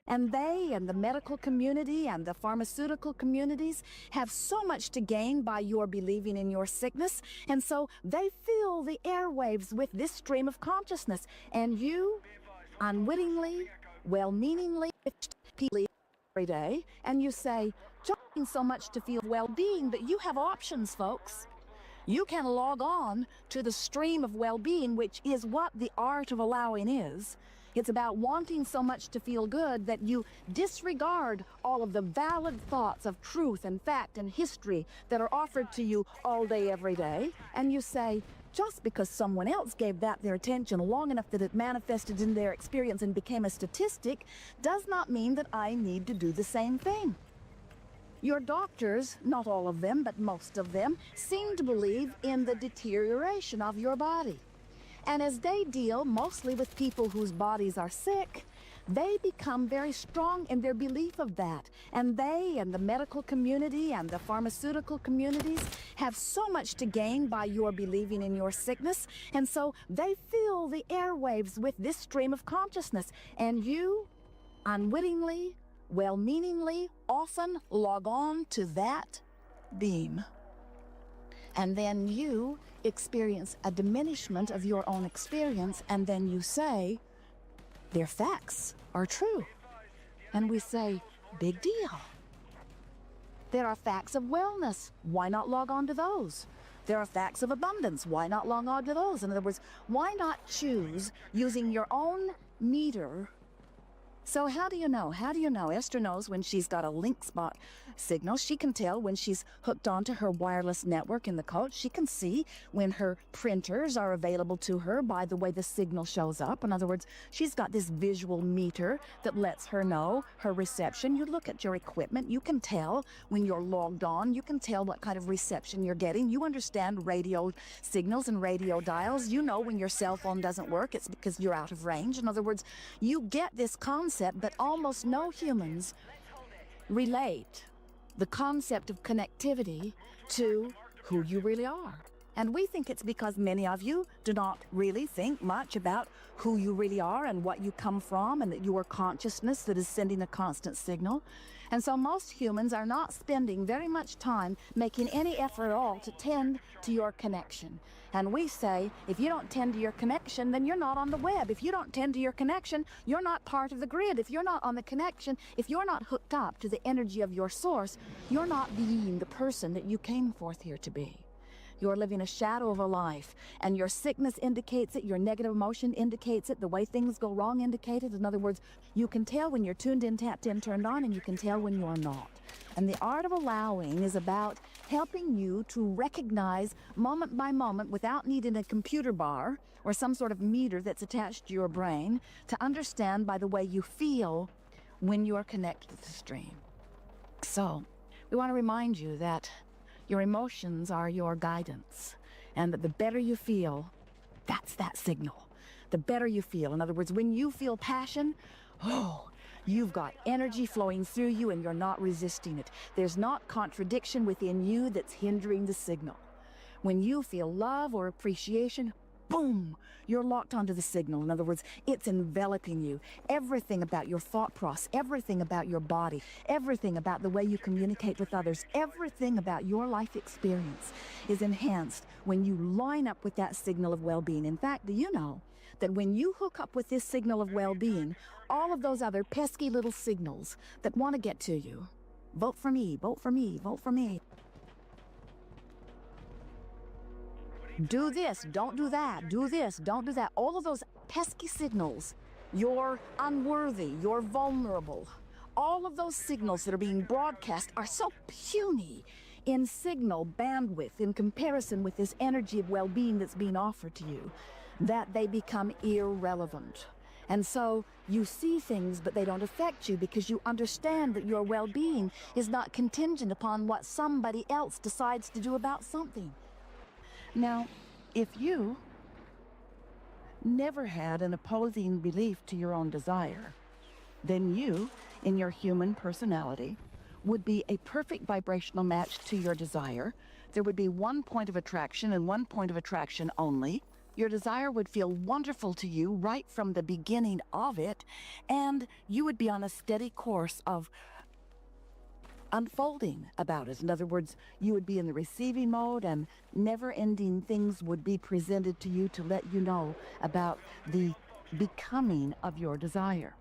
And they and the medical community and the pharmaceutical communities have so much to gain by your believing in your sickness, and so they fill the airwaves with this stream of consciousness. And you, unwittingly, well-meaningly, every day, and you say, "Jogging so much to feel well-being," that you have options, folks. You can log on to the stream of well-being, which is what the art of allowing is. It's about wanting so much to feel good that you disregard all of the valid thoughts of truth and fact and history that are offered to you all day, every day, and you say, just because someone else gave that their attention long enough that it manifested in their experience and became a statistic, does not mean that I need to do the same thing. Your doctors, not all of them, but most of them, seem to believe in the deterioration of your body. And as they deal mostly with people whose bodies are sick, they become very strong in their belief of that. And they and the medical community and the pharmaceutical communities have so much to gain by your believing in your sickness. And so they fill the airwaves with this stream of consciousness. And you, unwittingly, well-meaningly, often log on to that beam. And then you experience a diminishment of your own experience, and then you say, their facts are true. And we say, big deal. There are facts of wellness. Why not log on to those? There are facts of abundance. Why not log on to those? In other words, why not choose using your own meter? So how do you know? How do you know? Esther knows when she's got a link spot signal. She can tell when she's hooked onto her wireless network in the coach. She can see when her printers are available to her by the way the signal shows up. In other words, she's got this visual meter that lets her know her reception. You look at your equipment. You can tell when you're logged on. You can tell what kind of reception you're getting. You understand radio signals and radio dials. You know when your cell phone doesn't work, it's because you're out of range. In other words, you get this concept, but almost no humans relate the concept of connectivity to who you really are. And we think it's because many of you do not really think much about who you really are and what you come from, and that you are consciousness that is sending a constant signal. And so most humans are not spending very much time making any effort at all to tend to your connection. And we say, if you don't tend to your connection, then you're not on the web. If you don't tend to your connection, you're not part of the grid. If you're not on the connection, if you're not hooked up to the energy of your source, you're not being the person that you came forth here to be. You're living a shadow of a life, and your sickness indicates it, your negative emotion indicates it, the way things go wrong indicate it. In other words, you can tell when you're tuned in, tapped in, turned on, and you can tell when you're not. And the art of allowing is about helping you to recognize moment by moment, without needing a computer bar or some sort of meter that's attached to your brain, to understand by the way you feel when you're connected to the stream. So, we want to remind you that your emotions are your guidance, and that the better you feel, that's that signal. The better you feel. In other words, when you feel passion, you've got energy flowing through you and you're not resisting it. There's not contradiction within you that's hindering the signal. When you feel love or appreciation, boom, you're locked onto the signal. In other words, it's enveloping you. Everything about your thought process, everything about your body, everything about the way you communicate with others, everything about your life experience is enhanced when you line up with that signal of well-being. In fact, do you know that when you hook up with this signal of well-being, all of those other pesky little signals that want to get to you, vote for me, vote for me, vote for me, do this, don't do that, do this, don't do that. All of those pesky signals, you're unworthy, you're vulnerable. All of those signals that are being broadcast are so puny in signal bandwidth in comparison with this energy of well-being that's being offered to you, that they become irrelevant. And so you see things, but they don't affect you because you understand that your well-being is not contingent upon what somebody else decides to do about something. Now, if you never had an opposing belief to your own desire, then you, in your human personality, would be a perfect vibrational match to your desire. There would be one point of attraction and one point of attraction only. Your desire would feel wonderful to you right from the beginning of it, and you would be on a steady course of unfolding about it. In other words, you would be in the receiving mode, and never-ending things would be presented to you to let you know about the becoming of your desire.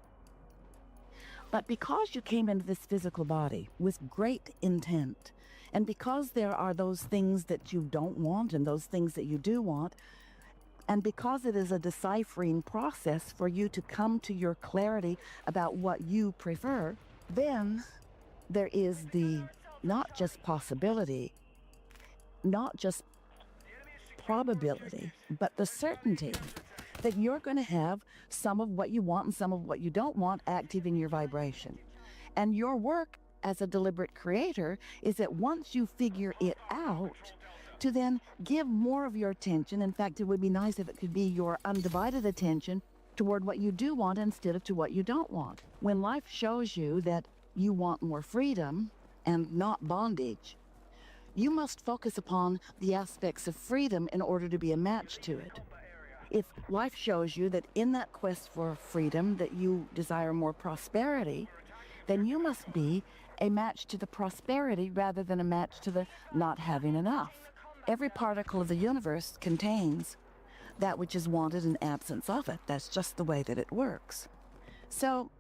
But because you came into this physical body with great intent, and because there are those things that you don't want and those things that you do want, and because it is a deciphering process for you to come to your clarity about what you prefer, then there is the not just possibility, not just probability, but the certainty that you're going to have some of what you want and some of what you don't want active in your vibration. And your work as a deliberate creator is that once you figure it out, to then give more of your attention. In fact, it would be nice if it could be your undivided attention toward what you do want instead of to what you don't want. When life shows you that you want more freedom and not bondage, you must focus upon the aspects of freedom in order to be a match to it. If life shows you that in that quest for freedom that you desire more prosperity, then you must be a match to the prosperity rather than a match to the not having enough. Every particle of the universe contains that which is wanted and absence of it. That's just the way that it works. So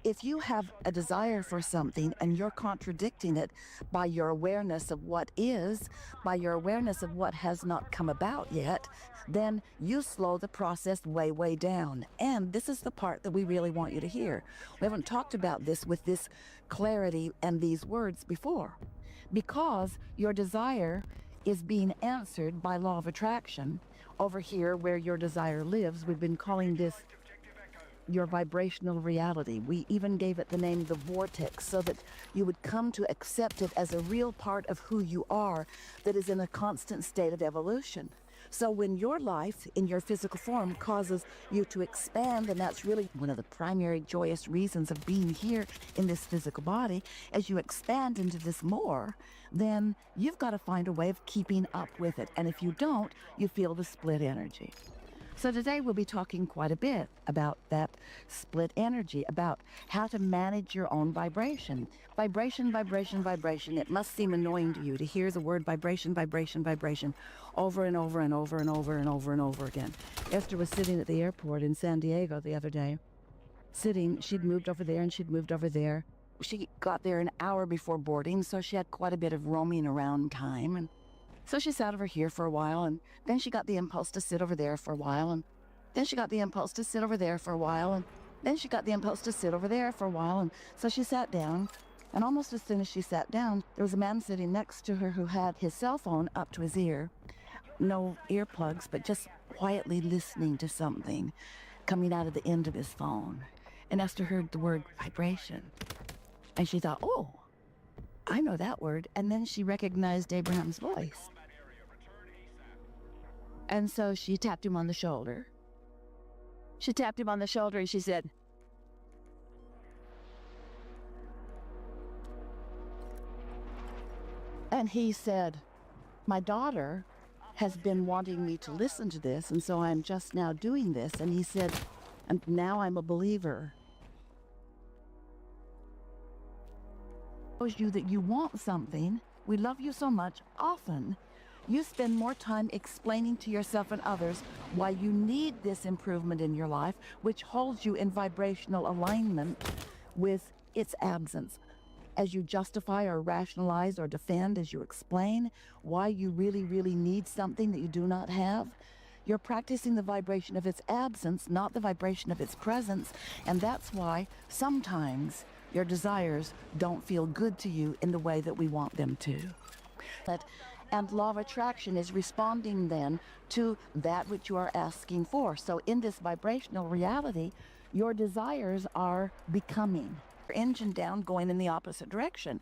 if you have a desire for something and you're contradicting it by your awareness of what is, by your awareness of what has not come about yet, then you slow the process way, way down. And this is the part that we really want you to hear. We haven't talked about this with this clarity and these words before, because your desire is being answered by law of attraction. Over here where your desire lives, we've been calling this your vibrational reality. We even gave it the name the vortex so that you would come to accept it as a real part of who you are that is in a constant state of evolution. So when your life in your physical form causes you to expand, and that's really one of the primary joyous reasons of being here in this physical body, as you expand into this more, then you've got to find a way of keeping up with it. And if you don't, you feel the split energy. So today we'll be talking quite a bit about that split energy, about how to manage your own vibration. Vibration, vibration, vibration. It must seem annoying to you to hear the word vibration, vibration, vibration over and over and over and over and over and over again. Esther was sitting at the airport in San Diego the other day. She'd moved over there and she'd moved over there. She got there an hour before boarding, so she had quite a bit of roaming around time. And so she sat over here for a while, and then she got the impulse to sit over there for a while, and then she got the impulse to sit over there for a while, and then she got the impulse to sit over there for a while, and so she sat down, and almost as soon as she sat down, there was a man sitting next to her who had his cell phone up to his ear, no earplugs, but just quietly listening to something coming out of the end of his phone. And Esther heard the word vibration, and she thought, oh, I know that word, and then she recognized Abraham's voice. And so she tapped him on the shoulder. She tapped him on the shoulder and she said, and he said, my daughter has been wanting me to listen to this, and so I'm just now doing this. And he said, and now I'm a believer. Shows you that you want something. We love you so much. Often, you spend more time explaining to yourself and others why you need this improvement in your life, which holds you in vibrational alignment with its absence. As you justify or rationalize or defend, as you explain why you really, really need something that you do not have, you're practicing the vibration of its absence, not the vibration of its presence. And that's why sometimes your desires don't feel good to you in the way that we want them to. And law of attraction is responding then to that which you are asking for. So in this vibrational reality, your desires are becoming. Your engine down, going in the opposite direction.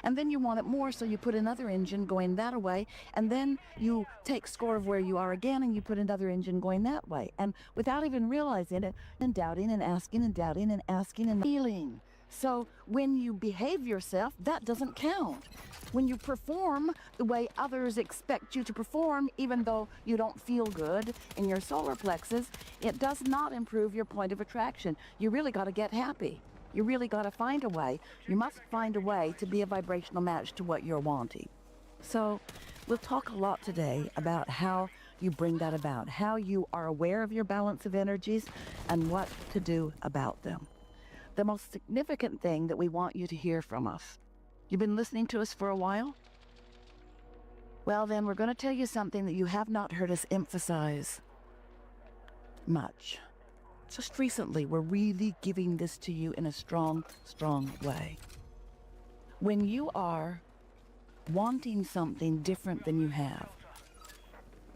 And then you want it more, so you put another engine going that way, and then you take score of where you are again, and you put another engine going that way. And without even realizing it, and doubting and asking and doubting and asking and feeling. So when you behave yourself, that doesn't count. When you perform the way others expect you to perform, even though you don't feel good in your solar plexus, it does not improve your point of attraction. You really got to get happy. You really got to find a way. You must find a way to be a vibrational match to what you're wanting. So we'll talk a lot today about how you bring that about, how you are aware of your balance of energies and what to do about them. The most significant thing that we want you to hear from us. You've been listening to us for a while? Well, then we're going to tell you something that you have not heard us emphasize much. Just recently, we're really giving this to you in a strong, strong way. When you are wanting something different than you have,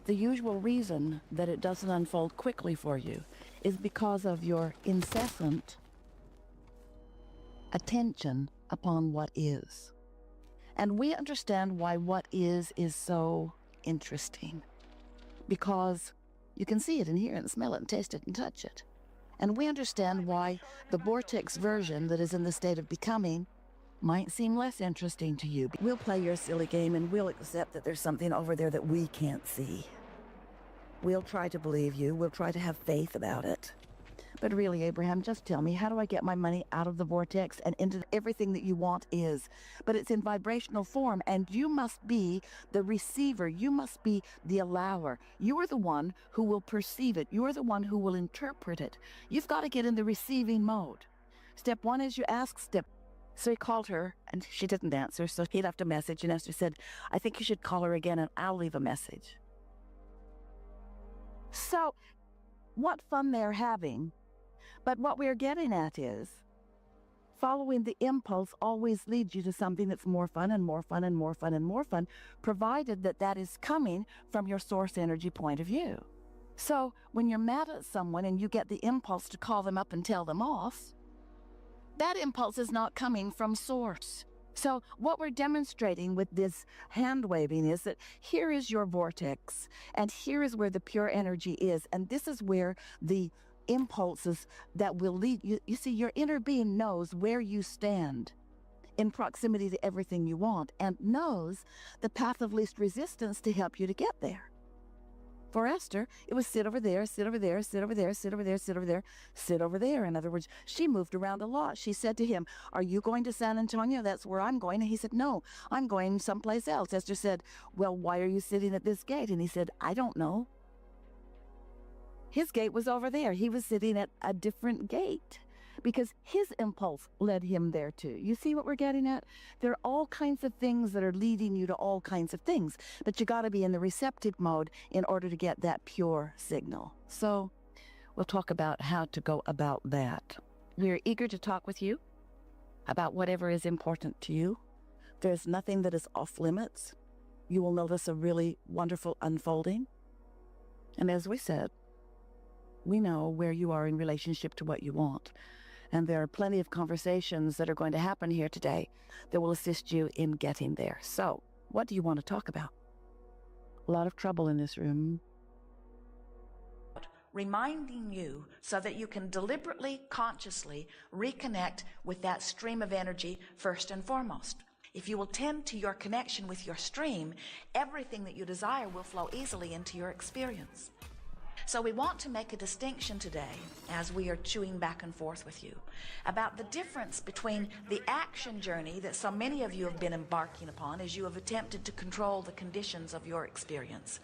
the usual reason that it doesn't unfold quickly for you is because of your incessant attention upon what is. And we understand why what is so interesting. Because you can see it and hear it and smell it and taste it and touch it. And we understand why the vortex version that is in the state of becoming might seem less interesting to you. We'll play your silly game and we'll accept that there's something over there that we can't see. We'll try to believe you. We'll try to have faith about it. But really, Abraham, just tell me, how do I get my money out of the vortex and into everything that you want is? But it's in vibrational form, and you must be the receiver. You must be the allower. You are the one who will perceive it. You are the one who will interpret it. You've got to get in the receiving mode. Step one is you ask. So he called her, and she didn't answer, so he left a message, and Esther said, I think you should call her again, and I'll leave a message. So, what fun they're having. But what we're getting at is, following the impulse always leads you to something that's more fun and more fun and more fun and more fun, provided that that is coming from your source energy point of view. So when you're mad at someone and you get the impulse to call them up and tell them off, that impulse is not coming from source. So what we're demonstrating with this hand waving is that here is your vortex, and here is where the pure energy is, and this is where the impulses that will lead you. You see, your inner being knows where you stand in proximity to everything you want and knows the path of least resistance to help you to get there. For Esther, it was sit over there, sit over there, sit over there, sit over there, sit over there, sit over there. In other words, she moved around a lot. She said to him, are you going to San Antonio? That's where I'm going. And he said, no, I'm going someplace else. Esther said, well, why are you sitting at this gate? And he said, I don't know. His gate was over there. He was sitting at a different gate because his impulse led him there too. You see what we're getting at? There are all kinds of things that are leading you to all kinds of things, but you got to be in the receptive mode in order to get that pure signal. So we'll talk about how to go about that. We're eager to talk with you about whatever is important to you. There's nothing that is off limits. You will notice a really wonderful unfolding. And as we said, we know where you are in relationship to what you want. And there are plenty of conversations that are going to happen here today that will assist you in getting there. So, what do you want to talk about? A lot of trouble in this room. Reminding you so that you can deliberately, consciously reconnect with that stream of energy first and foremost. If you will tend to your connection with your stream, everything that you desire will flow easily into your experience. So we want to make a distinction today, as we are chewing back and forth with you, about the difference between the action journey that so many of you have been embarking upon as you have attempted to control the conditions of your experience.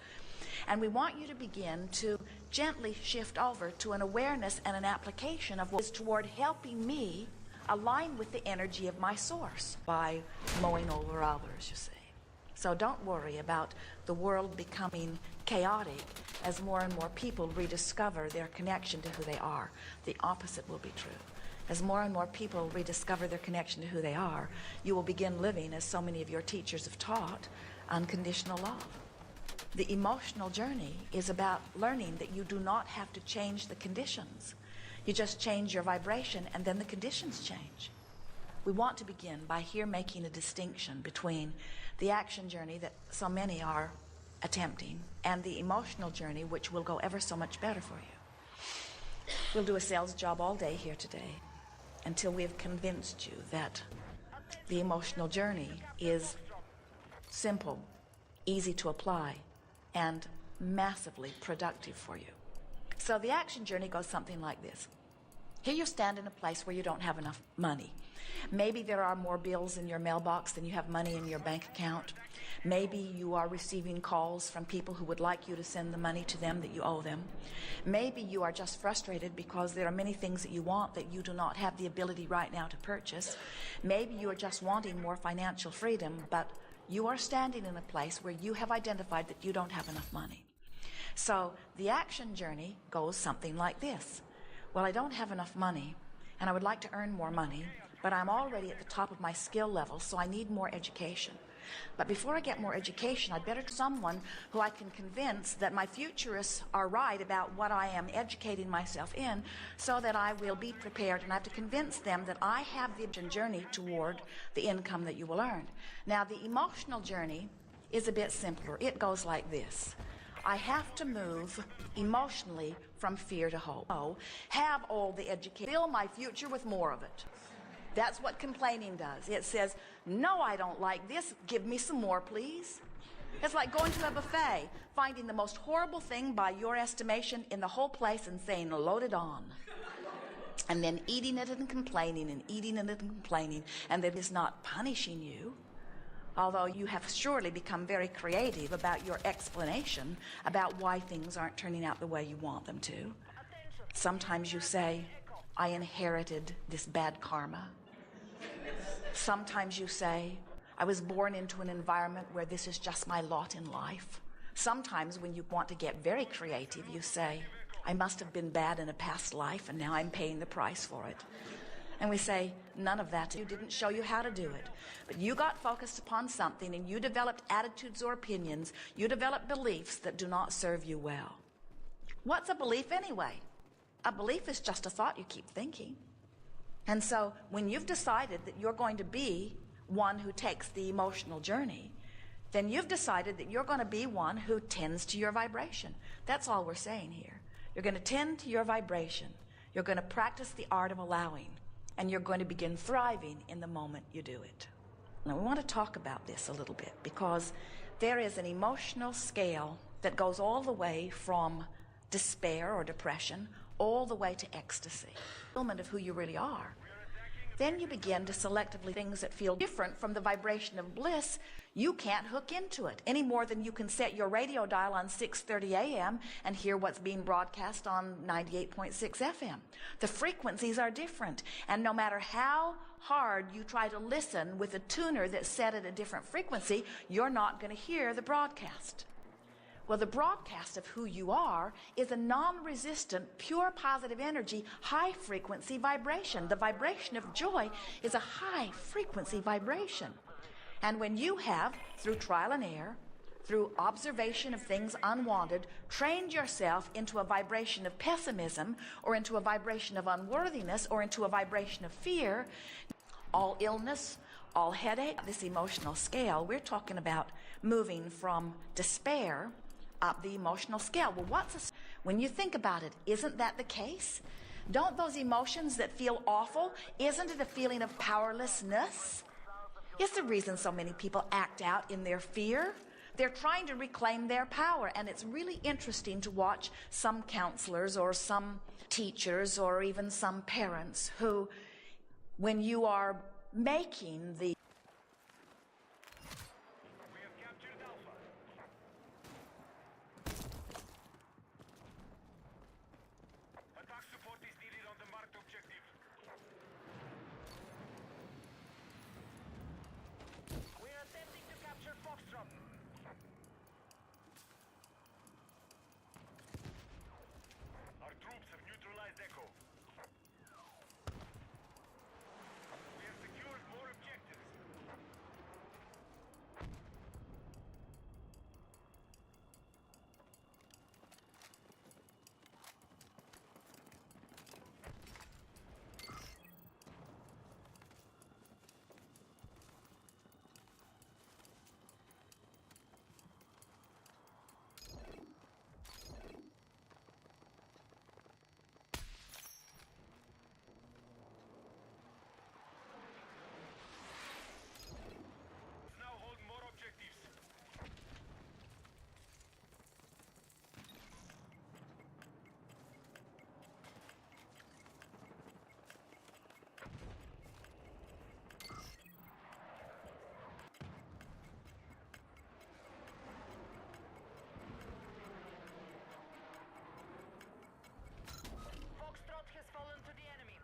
And we want you to begin to gently shift over to an awareness and an application of what is toward helping me align with the energy of my source by mowing over others, you see. So don't worry about the world becoming chaotic as more and more people rediscover their connection to who they are. The opposite will be true. As more and more people rediscover their connection to who they are, you will begin living, as so many of your teachers have taught, unconditional love. The emotional journey is about learning that you do not have to change the conditions. You just change your vibration and then the conditions change. We want to begin by here making a distinction between the action journey that so many are attempting and the emotional journey, which will go ever so much better for you. We'll do a sales job all day here today until we have convinced you that the emotional journey is simple, easy to apply, and massively productive for you. So the action journey goes something like this. Here you stand in a place where you don't have enough money. Maybe there are more bills in your mailbox than you have money in your bank account. Maybe you are receiving calls from people who would like you to send the money to them that you owe them. Maybe you are just frustrated because there are many things that you want that you do not have the ability right now to purchase. Maybe you are just wanting more financial freedom, but you are standing in a place where you have identified that you don't have enough money. So the action journey goes something like this. Well, I don't have enough money, and I would like to earn more money, but I'm already at the top of my skill level, so I need more education. But before I get more education, I'd better someone who I can convince that my futurists are right about what I am educating myself in, so that I will be prepared, and I have to convince them that I have the journey toward the income that you will earn. Now, the emotional journey is a bit simpler. It goes like this. I have to move emotionally from fear to hope. Oh, have all the education, fill my future with more of it. That's what complaining does. It says, no, I don't like this. Give me some more, please. It's like going to a buffet, finding the most horrible thing by your estimation in the whole place and saying, load it on. And then eating it and complaining and eating it and complaining. And that is not punishing you, although you have surely become very creative about your explanation about why things aren't turning out the way you want them to. Sometimes you say, I inherited this bad karma. Sometimes you say, I was born into an environment where this is just my lot in life. Sometimes when you want to get very creative, you say, I must have been bad in a past life and now I'm paying the price for it. And we say, none of that. You didn't show you how to do it. But you got focused upon something and you developed attitudes or opinions. You developed beliefs that do not serve you well. What's a belief anyway? A belief is just a thought you keep thinking. And so when you've decided that you're going to be one who takes the emotional journey, then you've decided that you're going to be one who tends to your vibration. That's all we're saying here. You're going to tend to your vibration. You're going to practice the art of allowing. And you're going to begin thriving in the moment you do it. Now, we want to talk about this a little bit because there is an emotional scale that goes all the way from despair or depression all the way to ecstasy, fulfillment of who you really are. Then you begin to selectively things that feel different from the vibration of bliss. You can't hook into it any more than you can set your radio dial on 6:30 a.m. and hear what's being broadcast on 98.6 FM. The frequencies are different, and no matter how hard you try to listen with a tuner that's set at a different frequency, you're not going to hear the broadcast. Well, the broadcast of who you are is a non-resistant, pure positive energy, high-frequency vibration. The vibration of joy is a high-frequency vibration. And when you have, through trial and error, through observation of things unwanted, trained yourself into a vibration of pessimism or into a vibration of unworthiness or into a vibration of fear, all illness, all headache, this emotional scale, we're talking about moving from despair up the emotional scale. Well, when you think about it, isn't that the case? Don't those emotions that feel awful, isn't it a feeling of powerlessness? It's the reason so many people act out in their fear. They're trying to reclaim their power, and it's really interesting to watch some counselors or some teachers or even some parents who, when you are making the We have captured Alpha. Attack support is needed on the marked objective. We are attempting to capture Foxtrot. Our troops have neutralized Echo. We have secured more objectives. Now hold more objectives. Foxtrot has fallen to the enemy.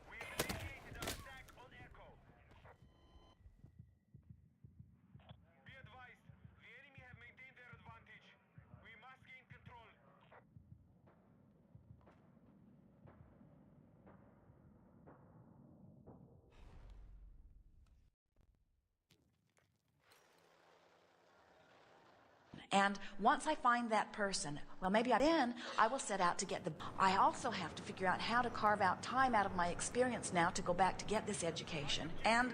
We have initiated our attack on Echo. Be advised, the enemy have maintained their advantage. We must gain control. And once I find that person, well, then I will set out to get the. I also have to figure out how to carve out time out of my experience now to go back to get this education. And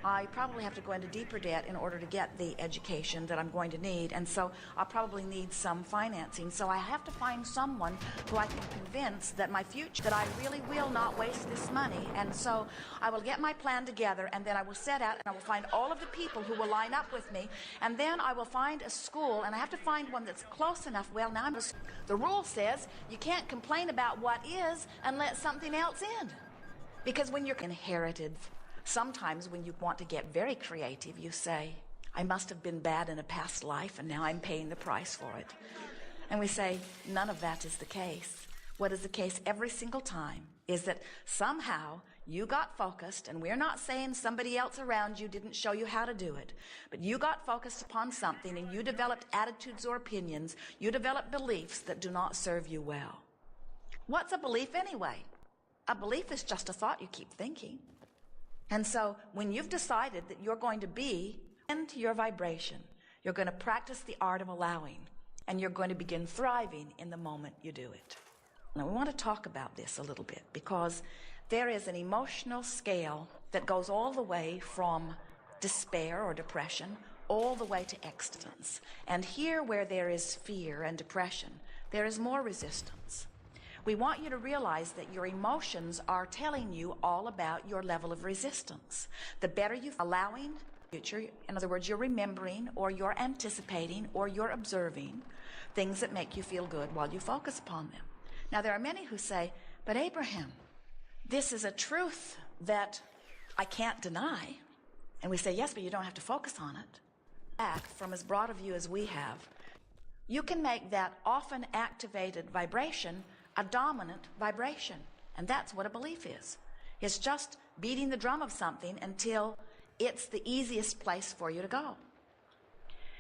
I probably have to go into deeper debt in order to get the education that I'm going to need. And so I'll probably need some financing. So I have to find someone who I can convince that my future, that I really will not waste this money. And so I will get my plan together, and then I will set out and I will find all of the people who will line up with me. And then I will find a school, and I have to find one that's close enough. Well, now the rule says you can't complain about what is and let something else in. Because when you're inherited, sometimes when you want to get very creative, you say, I must have been bad in a past life and now I'm paying the price for it. And we say, none of that is the case. What is the case every single time is that somehow you got focused, and we're not saying somebody else around you didn't show you how to do it, but you got focused upon something and you developed attitudes or opinions, you developed beliefs that do not serve you well. What's a belief anyway? A belief is just a thought you keep thinking. And so when you've decided that you're going to be into your vibration, you're going to practice the art of allowing, and you're going to begin thriving in the moment you do it. Now we want to talk about this a little bit, because there is an emotional scale that goes all the way from despair or depression all the way to ecstase. And here where there is fear and depression, there is more resistance. We want you to realize that your emotions are telling you all about your level of resistance. The better you allowing future, in other words, you're remembering or you're anticipating or you're observing things that make you feel good while you focus upon them. Now, there are many who say, but Abraham, this is a truth that I can't deny. And we say, yes, but you don't have to focus on it. Back from as broad a view as we have, you can make that often activated vibration a dominant vibration. And that's what a belief is. It's just beating the drum of something until it's the easiest place for you to go.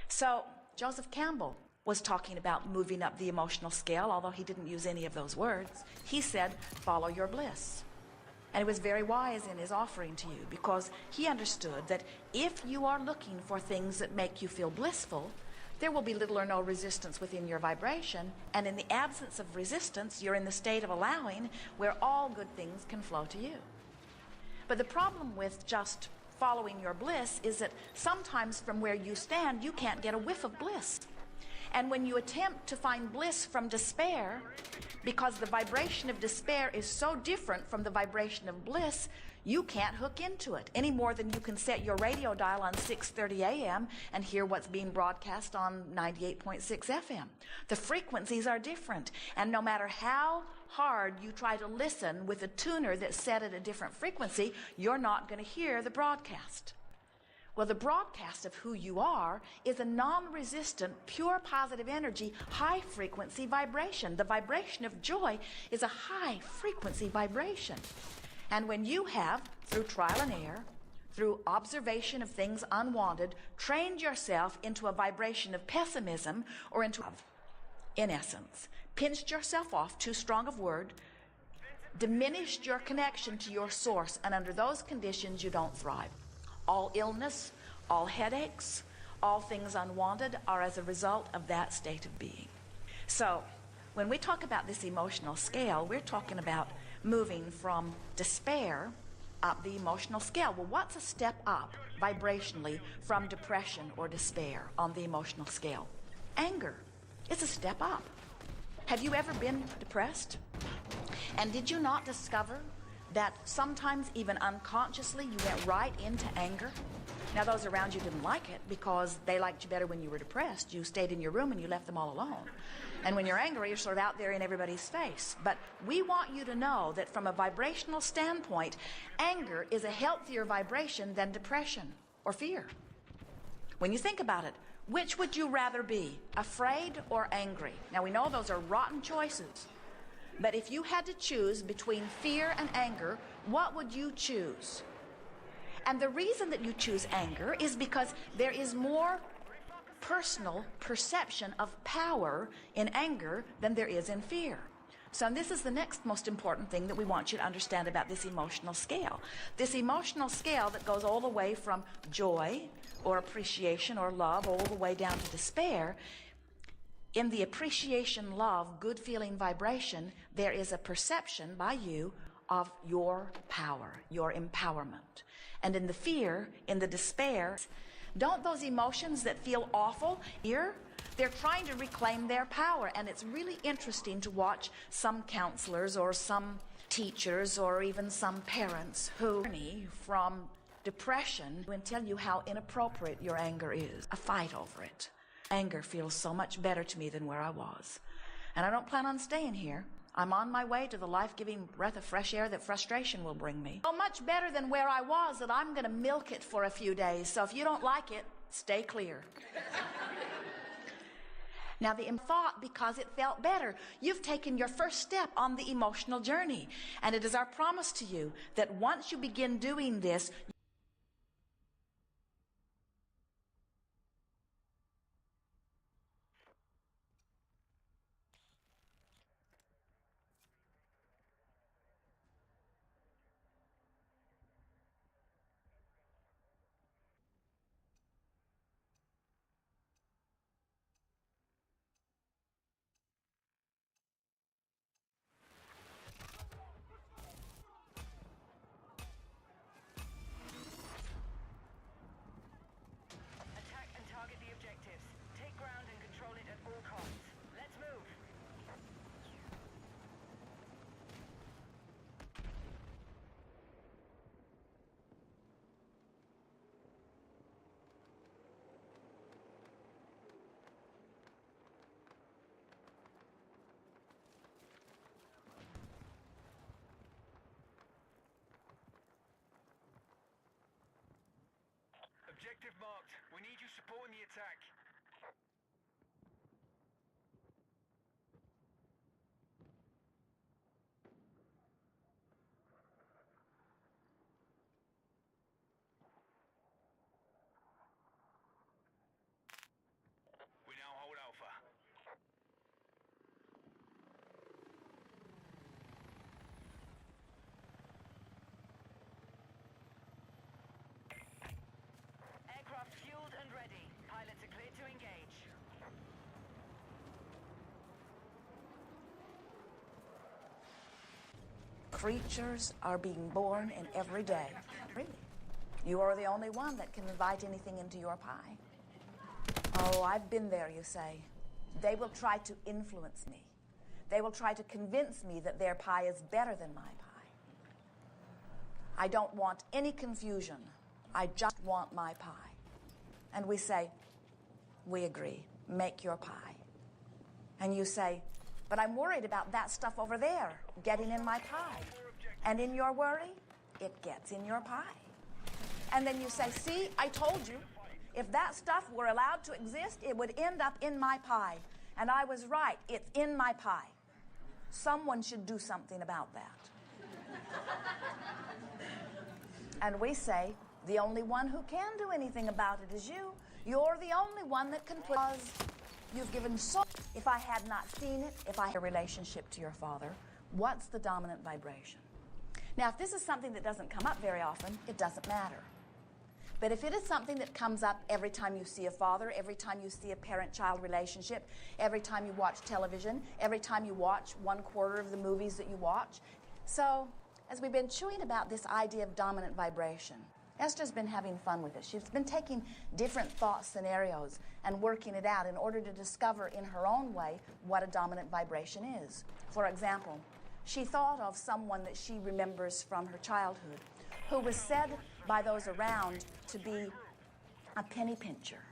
So Joseph Campbell was talking about moving up the emotional scale, although he didn't use any of those words. He said, follow your bliss. And he was very wise in his offering to you, because he understood that if you are looking for things that make you feel blissful, there will be little or no resistance within your vibration, and in the absence of resistance, you're in the state of allowing, where all good things can flow to you. But the problem with just following your bliss is that sometimes from where you stand, you can't get a whiff of bliss. And when you attempt to find bliss from despair, because the vibration of despair is so different from the vibration of bliss, you can't hook into it any more than you can set your radio dial on 6:30 a.m. and hear what's being broadcast on 98.6 FM. The frequencies are different, and no matter how hard you try to listen with a tuner that's set at a different frequency, you're not going to hear the broadcast. Well, the broadcast of who you are is a non-resistant, pure positive energy, high-frequency vibration. The vibration of joy is a high-frequency vibration. And when you have, through trial and error, through observation of things unwanted, trained yourself into a vibration of pessimism or into, in essence, pinched yourself off, too strong of word, diminished your connection to your source, and under those conditions you don't thrive. All illness, all headaches, all things unwanted are as a result of that state of being. So, when we talk about this emotional scale, we're talking about moving from despair up the emotional scale. Well, what's a step up vibrationally from depression or despair on the emotional scale? Anger. It's a step up. Have you ever been depressed? And did you not discover that sometimes even unconsciously you went right into anger? Now, those around you didn't like it because they liked you better when you were depressed. You stayed in your room and you left them all alone. And when you're angry, you're sort of out there in everybody's face. But we want you to know that from a vibrational standpoint, anger is a healthier vibration than depression or fear. When you think about it, which would you rather be, afraid or angry? Now, we know those are rotten choices. But if you had to choose between fear and anger, what would you choose? And the reason that you choose anger is because there is more personal perception of power in anger than there is in fear. So this is the next most important thing that we want you to understand about this emotional scale. This emotional scale that goes all the way from joy or appreciation or love all the way down to despair. In the appreciation, love, good feeling vibration, there is a perception by you of your power, your empowerment. And in the fear, in the despair, don't those emotions that feel awful here, they're trying to reclaim their power. And it's really interesting to watch some counselors or some teachers or even some parents who journey from depression and tell you how inappropriate your anger is. A fight over it. Anger feels so much better to me than where I was. And I don't plan on staying here. I'm on my way to the life-giving breath of fresh air that frustration will bring me. So much better than where I was that I'm going to milk it for a few days. So if you don't like it, stay clear. Now, the thought, because it felt better, you've taken your first step on the emotional journey. And it is our promise to you that once you begin doing this, Attack and target the objectives. Take ground and control it at all costs. Let's move. Objective marked. We need you supporting the attack. We now hold Alpha. Aircraft fueled and ready. Pilots are cleared to engage. creatures are being born in every day. Really. You are the only one that can invite anything into your pie. Oh, I've been there, you say. They will try to influence me. They will try to convince me that their pie is better than my pie. I don't want any confusion. I just want my pie. And we say, we agree, make your pie. And you say, but I'm worried about that stuff over there getting in my pie. And in your worry, it gets in your pie. And then you say, see, I told you, if that stuff were allowed to exist, it would end up in my pie. And I was right, it's in my pie. Someone should do something about that. And we say, the only one who can do anything about it is you. You're the only one that can put us. You've given so. If I had not seen it, if I had a relationship to your father, what's the dominant vibration? Now, if this is something that doesn't come up very often, it doesn't matter. But if it is something that comes up every time you see a father, every time you see a parent-child relationship, every time you watch television, every time you watch 1/4 of the movies that you watch. So, as we've been chewing about this idea of dominant vibration, Esther's been having fun with it. She's been taking different thought scenarios and working it out in order to discover in her own way what a dominant vibration is. For example, she thought of someone that she remembers from her childhood who was said by those around to be a penny pincher.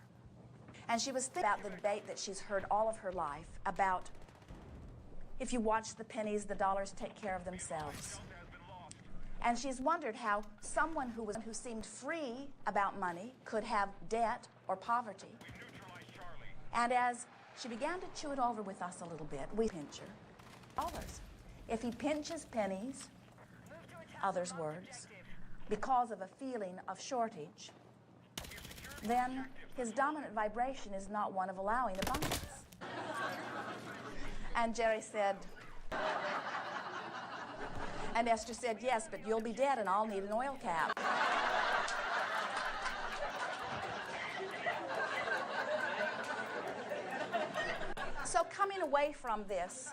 And she was thinking about the debate that she's heard all of her life about if you watch the pennies, the dollars take care of themselves. And she's wondered how someone who seemed free about money could have debt or poverty. And as she began to chew it over with us a little bit, we pinch her. Dollars. If he pinches pennies, others' words, because of a feeling of shortage, then his dominant vibration is not one of allowing abundance. And Jerry said, and Esther said, yes, but you'll be dead and I'll need an oil cap. So coming away from this,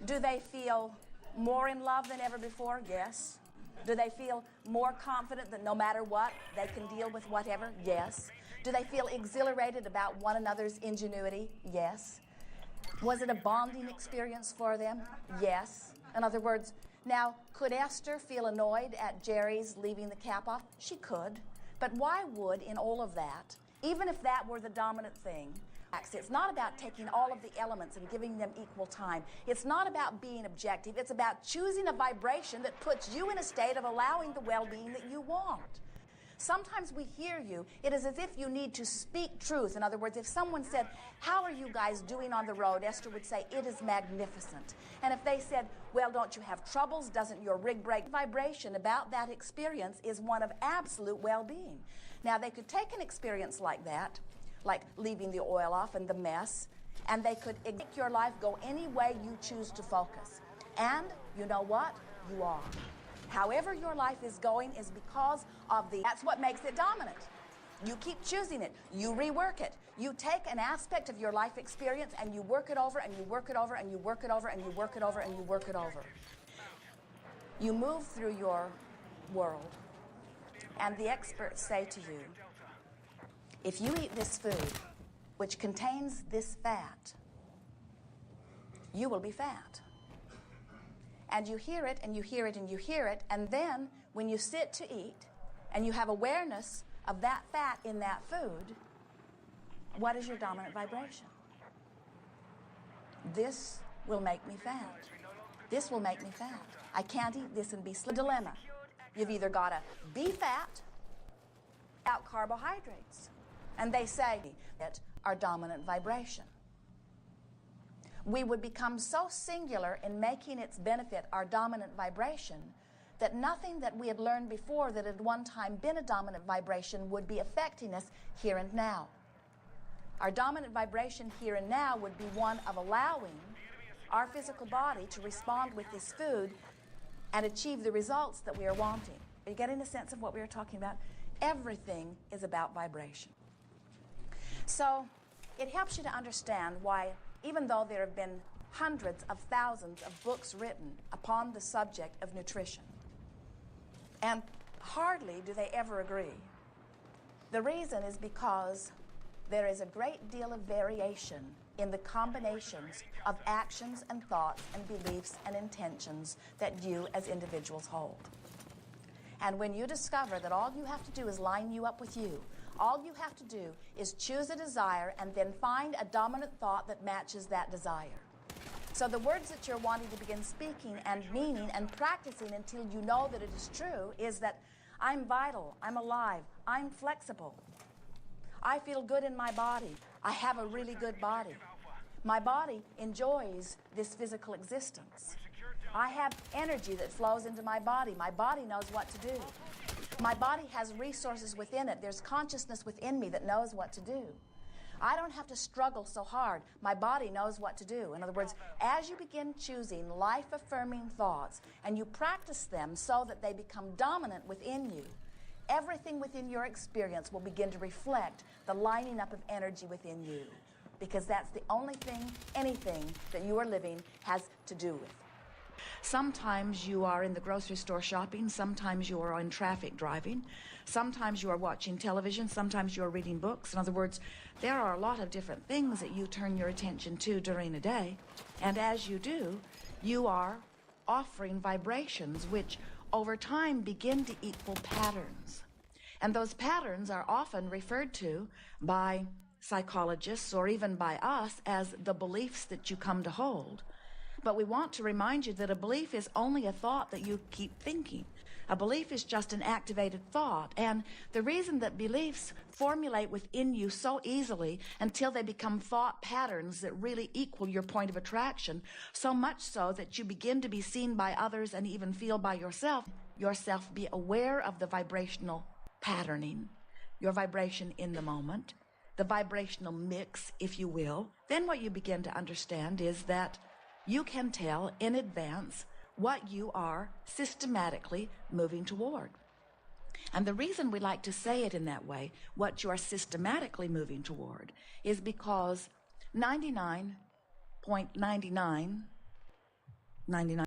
do they feel more in love than ever before? Yes. Do they feel more confident that no matter what, they can deal with whatever? Yes. Do they feel exhilarated about one another's ingenuity? Yes. Was it a bonding experience for them? Yes. In other words, now, could Esther feel annoyed at Jerry's leaving the cap off? She could. But why would, in all of that, even if that were the dominant thing, it's not about taking all of the elements and giving them equal time. It's not about being objective. It's about choosing a vibration that puts you in a state of allowing the well-being that you want. Sometimes we hear you, it is as if you need to speak truth. In other words, if someone said, how are you guys doing on the road? Esther would say, it is magnificent. And if they said, well, don't you have troubles? Doesn't your rig break? Vibration about that experience is one of absolute well-being. Now, they could take an experience like that, like leaving the oil off and the mess, and they could make your life go any way you choose to focus. And you know what? You are. However your life is going is because of that's what makes it dominant. You keep choosing it. You rework it. You take an aspect of your life experience and you work it over and you work it over and you work it over and you work it over and you work it over. You move through your world and the experts say to you, if you eat this food, which contains this fat, you will be fat. And you hear it, and you hear it, and you hear it, and then when you sit to eat, and you have awareness of that fat in that food, what is your dominant vibration? This will make me fat. This will make me fat. I can't eat this and be slim. Dilemma. You've either got to be fat without carbohydrates. And they say that our dominant vibration. We would become so singular in making its benefit our dominant vibration that nothing that we had learned before that had one time been a dominant vibration would be affecting us here and now. Our dominant vibration here and now would be one of allowing our physical body to respond with this food and achieve the results that we are wanting. Are you getting a sense of what we are talking about? Everything is about vibration. So it helps you to understand why, even though there have been hundreds of thousands of books written upon the subject of nutrition, and hardly do they ever agree, the reason is because there is a great deal of variation in the combinations of actions and thoughts and beliefs and intentions that you as individuals hold. And when you discover that all you have to do is line you up with you, all you have to do is choose a desire and then find a dominant thought that matches that desire. So the words that you're wanting to begin speaking and meaning and practicing until you know that it is true is that I'm vital, I'm alive, I'm flexible. I feel good in my body. I have a really good body. My body enjoys this physical existence. I have energy that flows into my body. My body knows what to do. My body has resources within it. There's consciousness within me that knows what to do. I don't have to struggle so hard. My body knows what to do. In other words, as you begin choosing life-affirming thoughts and you practice them so that they become dominant within you, everything within your experience will begin to reflect the lining up of energy within you, because that's the only thing, anything that you are living has to do with. Sometimes you are in the grocery store shopping, sometimes you are in traffic driving, sometimes you are watching television, sometimes you are reading books. In other words, there are a lot of different things that you turn your attention to during a day, and as you do, you are offering vibrations which over time begin to equal patterns. And those patterns are often referred to by psychologists or even by us as the beliefs that you come to hold. But we want to remind you that a belief is only a thought that you keep thinking. A belief is just an activated thought. And the reason that beliefs formulate within you so easily until they become thought patterns that really equal your point of attraction, so much so that you begin to be seen by others and even feel by yourself be aware of the vibrational patterning, your vibration in the moment, the vibrational mix, if you will. Then what you begin to understand is that you can tell in advance what you are systematically moving toward. And the reason we like to say it in that way, what you are systematically moving toward, is because 99.99,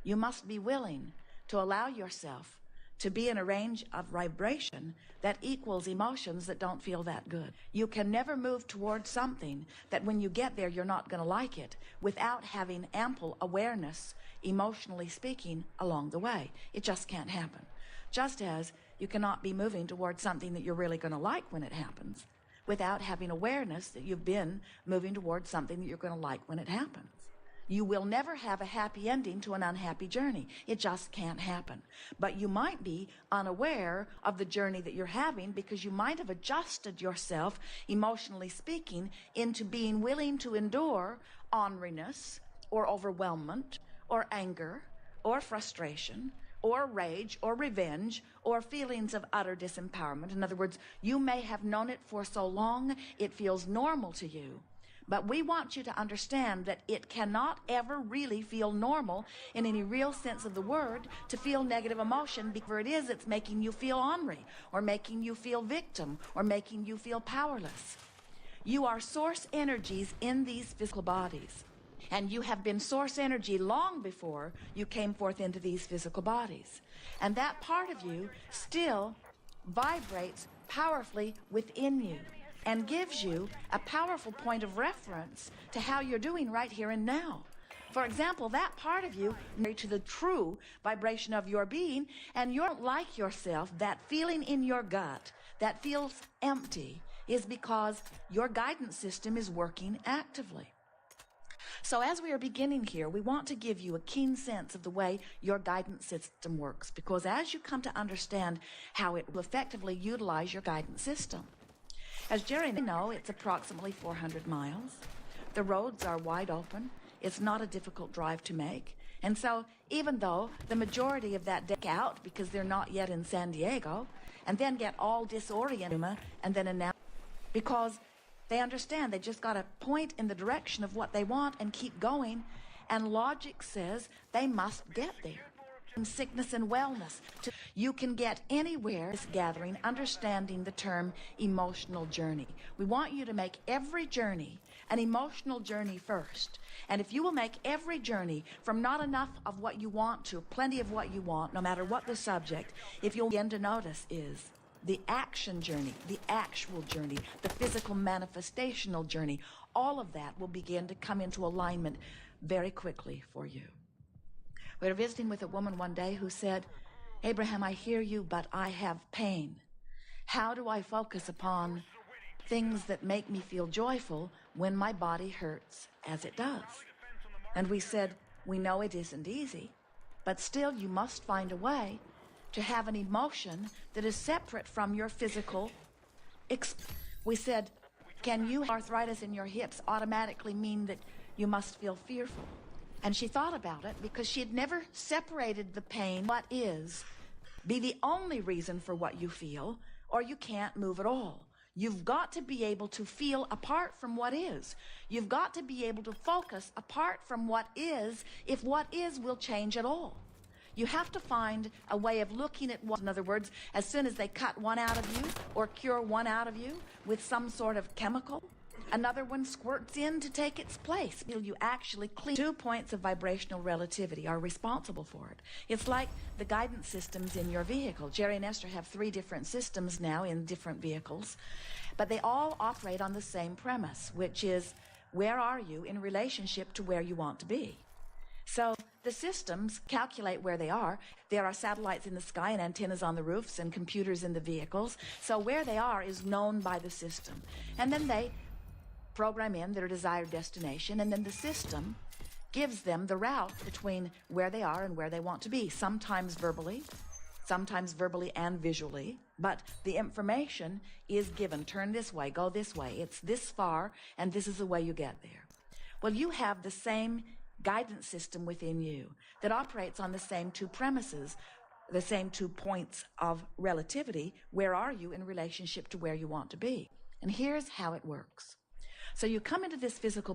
you must be willing to allow yourself to be in a range of vibration that equals emotions that don't feel that good. You can never move towards something that when you get there, you're not going to like it without having ample awareness, emotionally speaking, along the way. It just can't happen. Just as you cannot be moving towards something that you're really going to like when it happens without having awareness that you've been moving towards something that you're going to like when it happens. You will never have a happy ending to an unhappy journey. It just can't happen. But you might be unaware of the journey that you're having because you might have adjusted yourself, emotionally speaking, into being willing to endure orneriness or overwhelmment or anger or frustration or rage or revenge or feelings of utter disempowerment. In other words, you may have known it for so long, it feels normal to you. But we want you to understand that it cannot ever really feel normal in any real sense of the word to feel negative emotion, because it is, it's making you feel ornery or making you feel victim or making you feel powerless. You are source energies in these physical bodies, and you have been source energy long before you came forth into these physical bodies. And that part of you still vibrates powerfully within you and gives you a powerful point of reference to how you're doing right here and now. For example, that part of you to the true vibration of your being, and you don't like yourself, that feeling in your gut that feels empty is because your guidance system is working actively. So as we are beginning here, we want to give you a keen sense of the way your guidance system works, because as you come to understand how it will effectively utilize your guidance system, as Jerry knows, it's approximately 400 miles. The roads are wide open. It's not a difficult drive to make. And so even though the majority of that deck out because they're not yet in San Diego, and then get all disoriented and then announce, because they understand they just got to point in the direction of what they want and keep going, and logic says they must get there. Sickness and wellness. You can get anywhere this gathering understanding the term emotional journey. We want you to make every journey an emotional journey first. And if you will make every journey from not enough of what you want to plenty of what you want, no matter what the subject, if you'll begin to notice is the action journey, the actual journey, the physical manifestational journey, all of that will begin to come into alignment very quickly for you. We were visiting with a woman one day who said, Abraham, I hear you, but I have pain. How do I focus upon things that make me feel joyful when my body hurts as it does? And we said, we know it isn't easy, but still you must find a way to have an emotion that is separate from your physical. We said, can you, arthritis in your hips automatically mean that you must feel fearful? And she thought about it because she had never separated the pain, what is, be the only reason for what you feel, or you can't move at all. You've got to be able to feel apart from what is. You've got to be able to focus apart from what is, if what is will change at all. You have to find a way of looking at what, in other words, as soon as they cut one out of you or cure one out of you with some sort of chemical, another one squirts in to take its place. You actually clean. 2 points of vibrational relativity are responsible for it. It's like the guidance systems in your vehicle. Jerry and Esther have 3 different systems now in different vehicles, but they all operate on the same premise, which is, where are you in relationship to where you want to be? So the systems calculate where they are. There are satellites in the sky and antennas on the roofs and computers in the vehicles. So where they are is known by the system. And then they program in their desired destination, and then the system gives them the route between where they are and where they want to be, sometimes verbally and visually, but the information is given. Turn this way, go this way, it's this far, and this is the way you get there. Well, you have the same guidance system within you that operates on the same 2 premises, the same 2 points of relativity. Where are you in relationship to where you want to be? And here's how it works. So you come into this physical body.